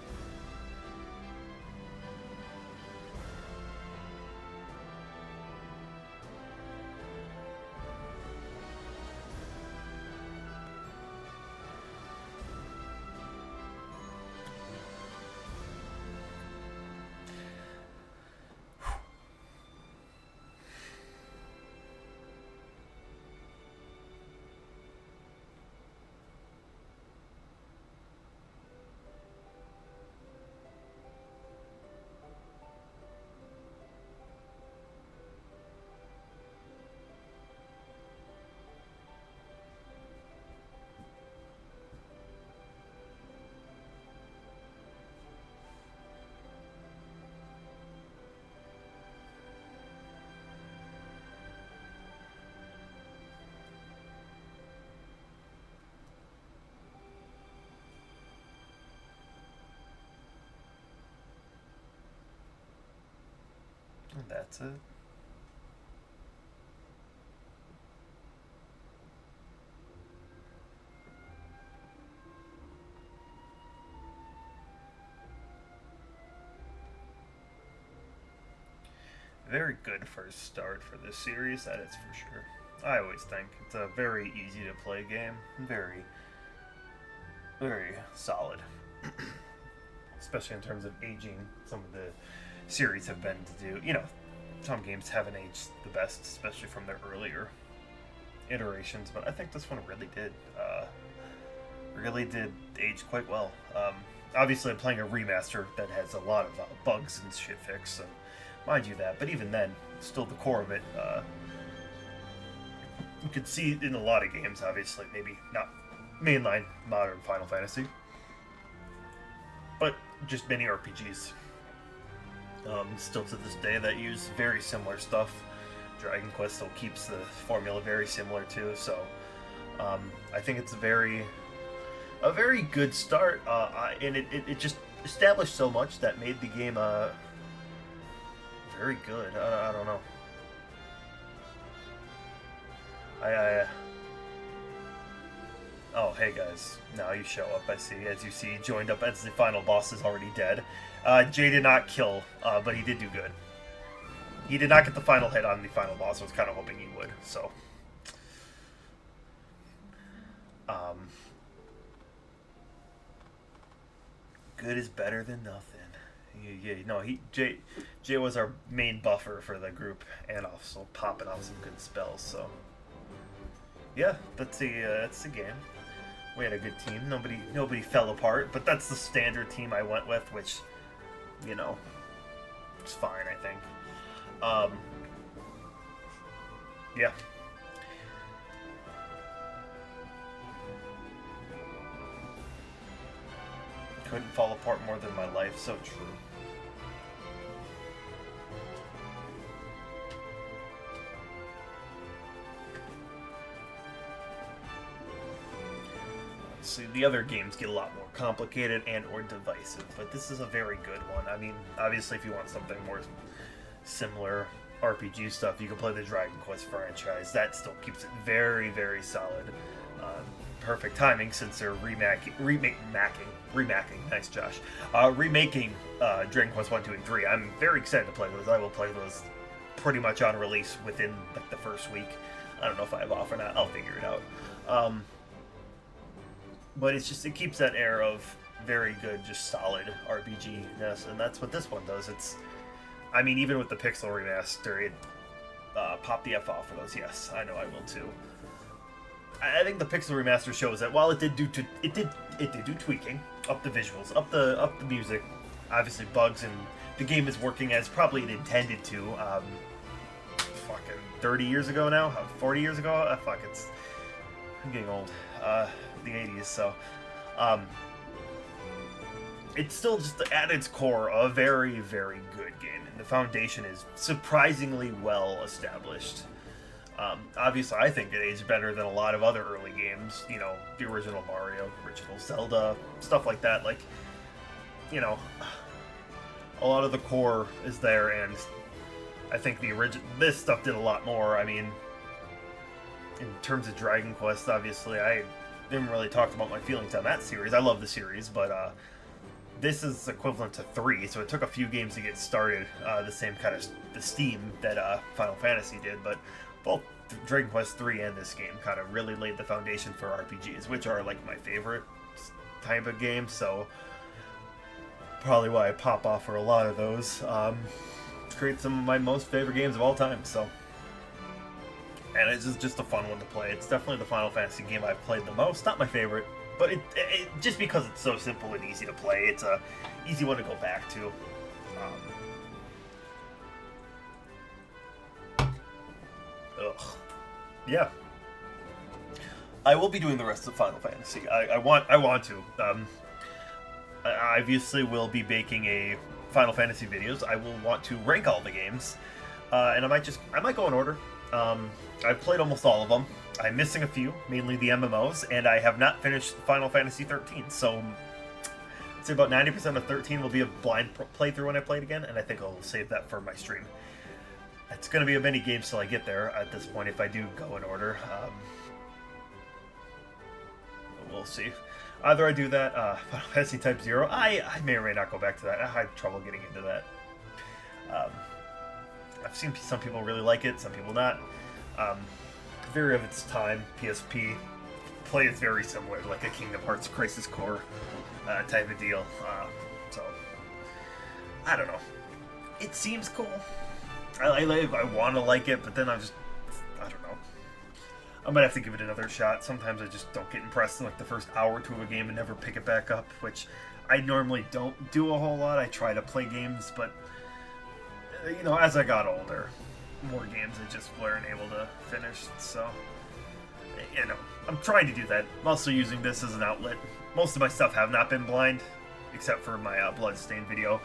And that's it. Very good first start for this series, that is for sure. I always think it's a very easy to play game. Very, very solid. Especially in terms of aging. Some of the series have been to do, you know, some games haven't aged the best, especially from their earlier iterations, but I think this one really did age quite well. Obviously I'm playing a remaster that has a lot of bugs and shit fixed, so mind you that, but even then, still the core of it, you could see it in a lot of games, obviously, maybe not mainline modern Final Fantasy, but just many RPGs. Still to this day that use very similar stuff. Dragon Quest still keeps the formula very similar too, so I think it's a very good start, and it just established so much that made the game very good. I don't know. Oh, hey guys. Now you show up, I see. As you see, joined up as the final boss is already dead. Jay did not kill, but he did do good. He did not get the final hit on the final boss. I was kind of hoping he would, so. Good is better than nothing. No, Jay was our main buffer for the group, and also popping off some good spells, so. Yeah, that's the game. We had a good team. Nobody fell apart, but that's the standard team I went with, which, you know, it's fine, I think. Yeah. Couldn't fall apart more than my life, so true. See, the other games get a lot more complicated and or divisive, but this is a very good one. I mean, obviously if you want something more similar RPG stuff, you can play the Dragon Quest franchise. That still keeps it very, very solid. Perfect timing since they're remaking, nice Josh, remaking Dragon Quest 1, 2, and 3. I'm very excited to play those. I will play those pretty much on release within like the first week. I don't know if I have off or not. I'll figure it out. But it keeps that air of very good, just solid RPG-ness, and that's what this one does. I mean, even with the Pixel remaster, it popped the F off for those. Yes, I know I will too. I think the Pixel remaster shows that while it did do tweaking, up the visuals, up the music, obviously bugs, and the game is working as probably it intended to. Fucking 30 years ago now, 40 years ago. I'm getting old. The 80s, so it's still just at its core a very, very good game, and the foundation is surprisingly well established. Obviously, I think it aged better than a lot of other early games, you know, the original Mario, original Zelda, stuff like that. Like, you know, a lot of the core is there, and I think this stuff did a lot more. I mean, in terms of Dragon Quest, obviously, I didn't really talk about my feelings on that series. I love the series, but this is equivalent to 3, so it took a few games to get started. The same kind of the steam that Final Fantasy did, but both Dragon Quest 3 and this game kind of really laid the foundation for RPGs, which are like my favorite type of game. So probably why I pop off for a lot of those. Create some of my most favorite games of all time. So, and it's just a fun one to play. It's definitely the Final Fantasy game I've played the most. Not my favorite, but it just because it's so simple and easy to play, it's a easy one to go back to. Yeah. I will be doing the rest of Final Fantasy. I want to. I obviously will be making a Final Fantasy videos. I will want to rank all the games, and I might go in order. I've played almost all of them. I'm missing a few, mainly the MMOs, and I have not finished Final Fantasy 13. So I'd say about 90% of 13 will be a blind playthrough when I play it again, and I think I'll save that for my stream. It's going to be a many games till I get there at this point if I do go in order. We'll see. Either I do that, Final Fantasy Type 0, I may or may not go back to that. I had trouble getting into that. I've seen some people really like it, some people not. Very of its time, PSP play is very similar, like a Kingdom Hearts Crisis Core type of deal. So, I don't know. It seems cool. I want to like it, but then I don't know. I might have to give it another shot. Sometimes I just don't get impressed in like the first hour or two of a game and never pick it back up, which I normally don't do a whole lot. I try to play games, but you know, as I got older, more games I just weren't able to finish. So, you know, I'm trying to do that. I'm also using this as an outlet. Most of my stuff have not been blind, except for my Bloodstained video.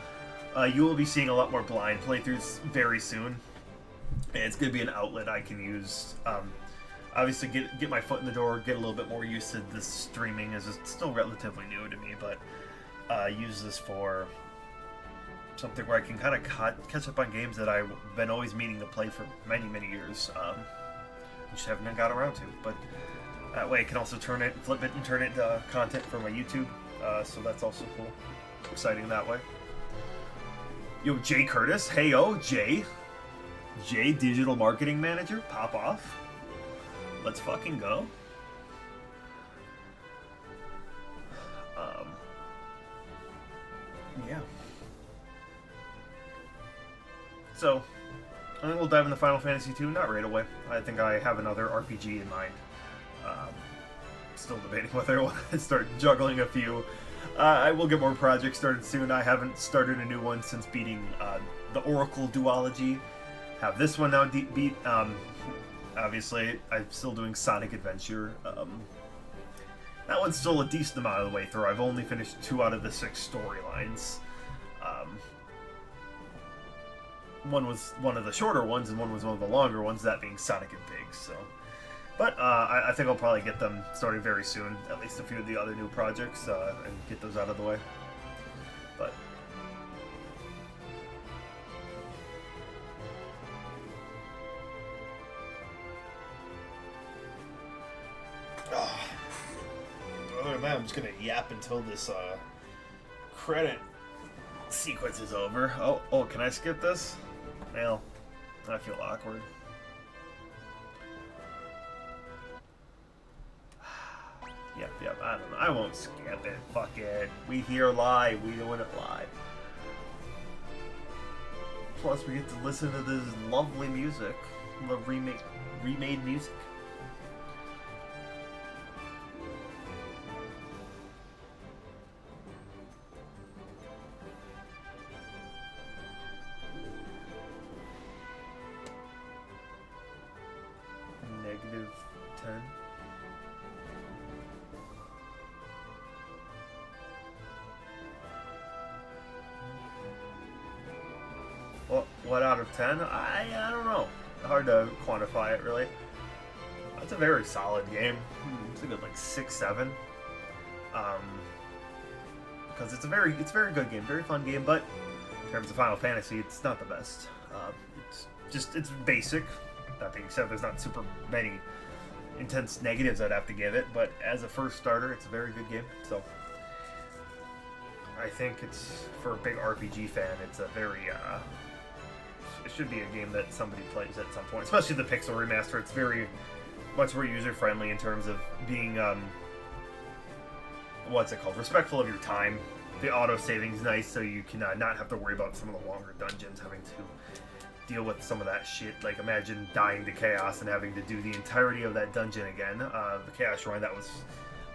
You will be seeing a lot more blind playthroughs very soon, and it's going to be an outlet I can use. Obviously, get my foot in the door, get a little bit more used to this streaming, as it's still relatively new to me, but use this for something where I can kind of catch up on games that I've been always meaning to play for many, many years. Just haven't got around to. But that way I can also flip it and turn it into content for my YouTube, so that's also cool. Exciting that way. Yo, Jay Curtis. Hey, yo, Jay. Jay, Digital Marketing Manager. Pop off. Let's fucking go. Yeah. So, I think we'll dive into Final Fantasy II, not right away. I think I have another RPG in mind. Still debating whether I want to start juggling a few. I will get more projects started soon. I haven't started a new one since beating the Oracle duology. Have this one now beat. Obviously, I'm still doing Sonic Adventure. That one's still a decent amount of the way through. I've only finished 2 out of the 6 storylines. One was one of the shorter ones, and one was one of the longer ones, that being Sonic and Big. So, but I think I'll probably get them started very soon, at least a few of the other new projects, and get those out of the way. But other than that, I'm just gonna yap until this credit sequence is over. Oh, can I skip this? Well, I feel awkward. Yep, I don't know. I won't skip it. Fuck it. We here live. We doing it live. Plus, we get to listen to this lovely music. The remade music. -10. Well, what out of 10? I don't know. Hard to quantify it, really. That's a very solid game. It's a good, like, 6, 7. because it's a very good game, very fun game. But in terms of Final Fantasy, it's not the best. It's basic. That being said, there's not super many intense negatives I'd have to give it, but as a first starter, it's a very good game. So I think it's, for a big RPG fan, it's a very it should be a game that somebody plays at some point, especially the Pixel Remaster. It's very much more user friendly in terms of being what's it called, respectful of your time. The auto saving's nice, so you can not have to worry about some of the longer dungeons, having to deal with some of that shit. Like, imagine dying to Chaos and having to do the entirety of that dungeon again. The Chaos Shrine, that was,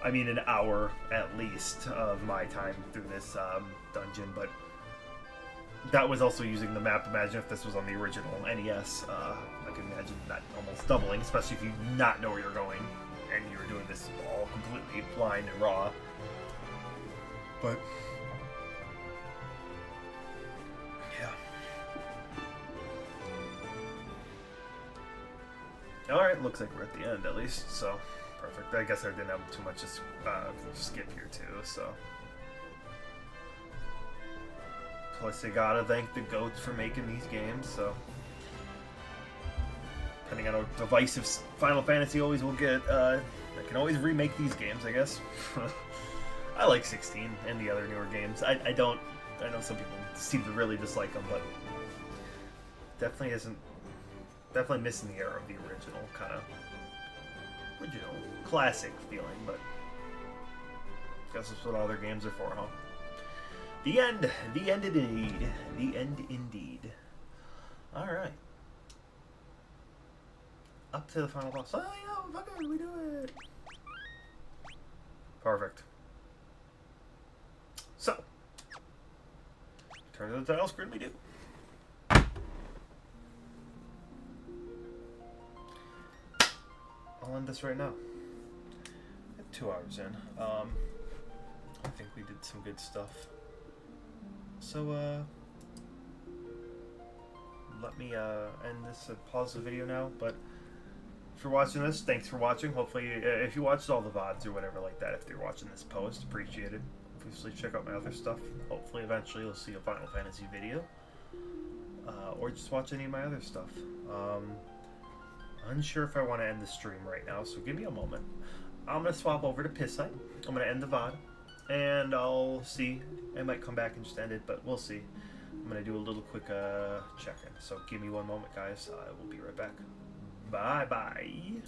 I mean, an hour at least of my time through this dungeon, but that was also using the map. Imagine if this was on the original NES. I can imagine that almost doubling, especially if you not know where you're going and you're doing this all completely blind and raw. But yeah. Alright, looks like we're at the end at least, so perfect. I guess I didn't have too much to skip here too, so. Plus, you gotta thank the goats for making these games, so. Depending on how divisive Final Fantasy always will get, I can always remake these games, I guess. I like 16 and the other newer games. I know some people seem to really dislike them, but definitely missing the era of the original classic feeling, but I guess that's what other games are for, huh? The end indeed. Alright. Up to the final boss. Oh yeah, fucking, we do it! Perfect. So, turn to the title screen, we do. I'll end this right now. 2 hours in. I think we did some good stuff. So, let me end this and pause the video now, but if you're watching this, thanks for watching. Hopefully, if you watched all the VODs or whatever like that, if you're watching this post, appreciate it. Obviously, check out my other stuff. Hopefully, eventually, you'll see a Final Fantasy video. Or just watch any of my other stuff. Unsure if I want to end the stream right now, so give me a moment. I'm going to swap over to Pissite. I'm going to end the VOD. And I'll see. I might come back and just end it, but we'll see. I'm going to do a little quick check-in. So give me one moment, guys. I will be right back. Bye-bye.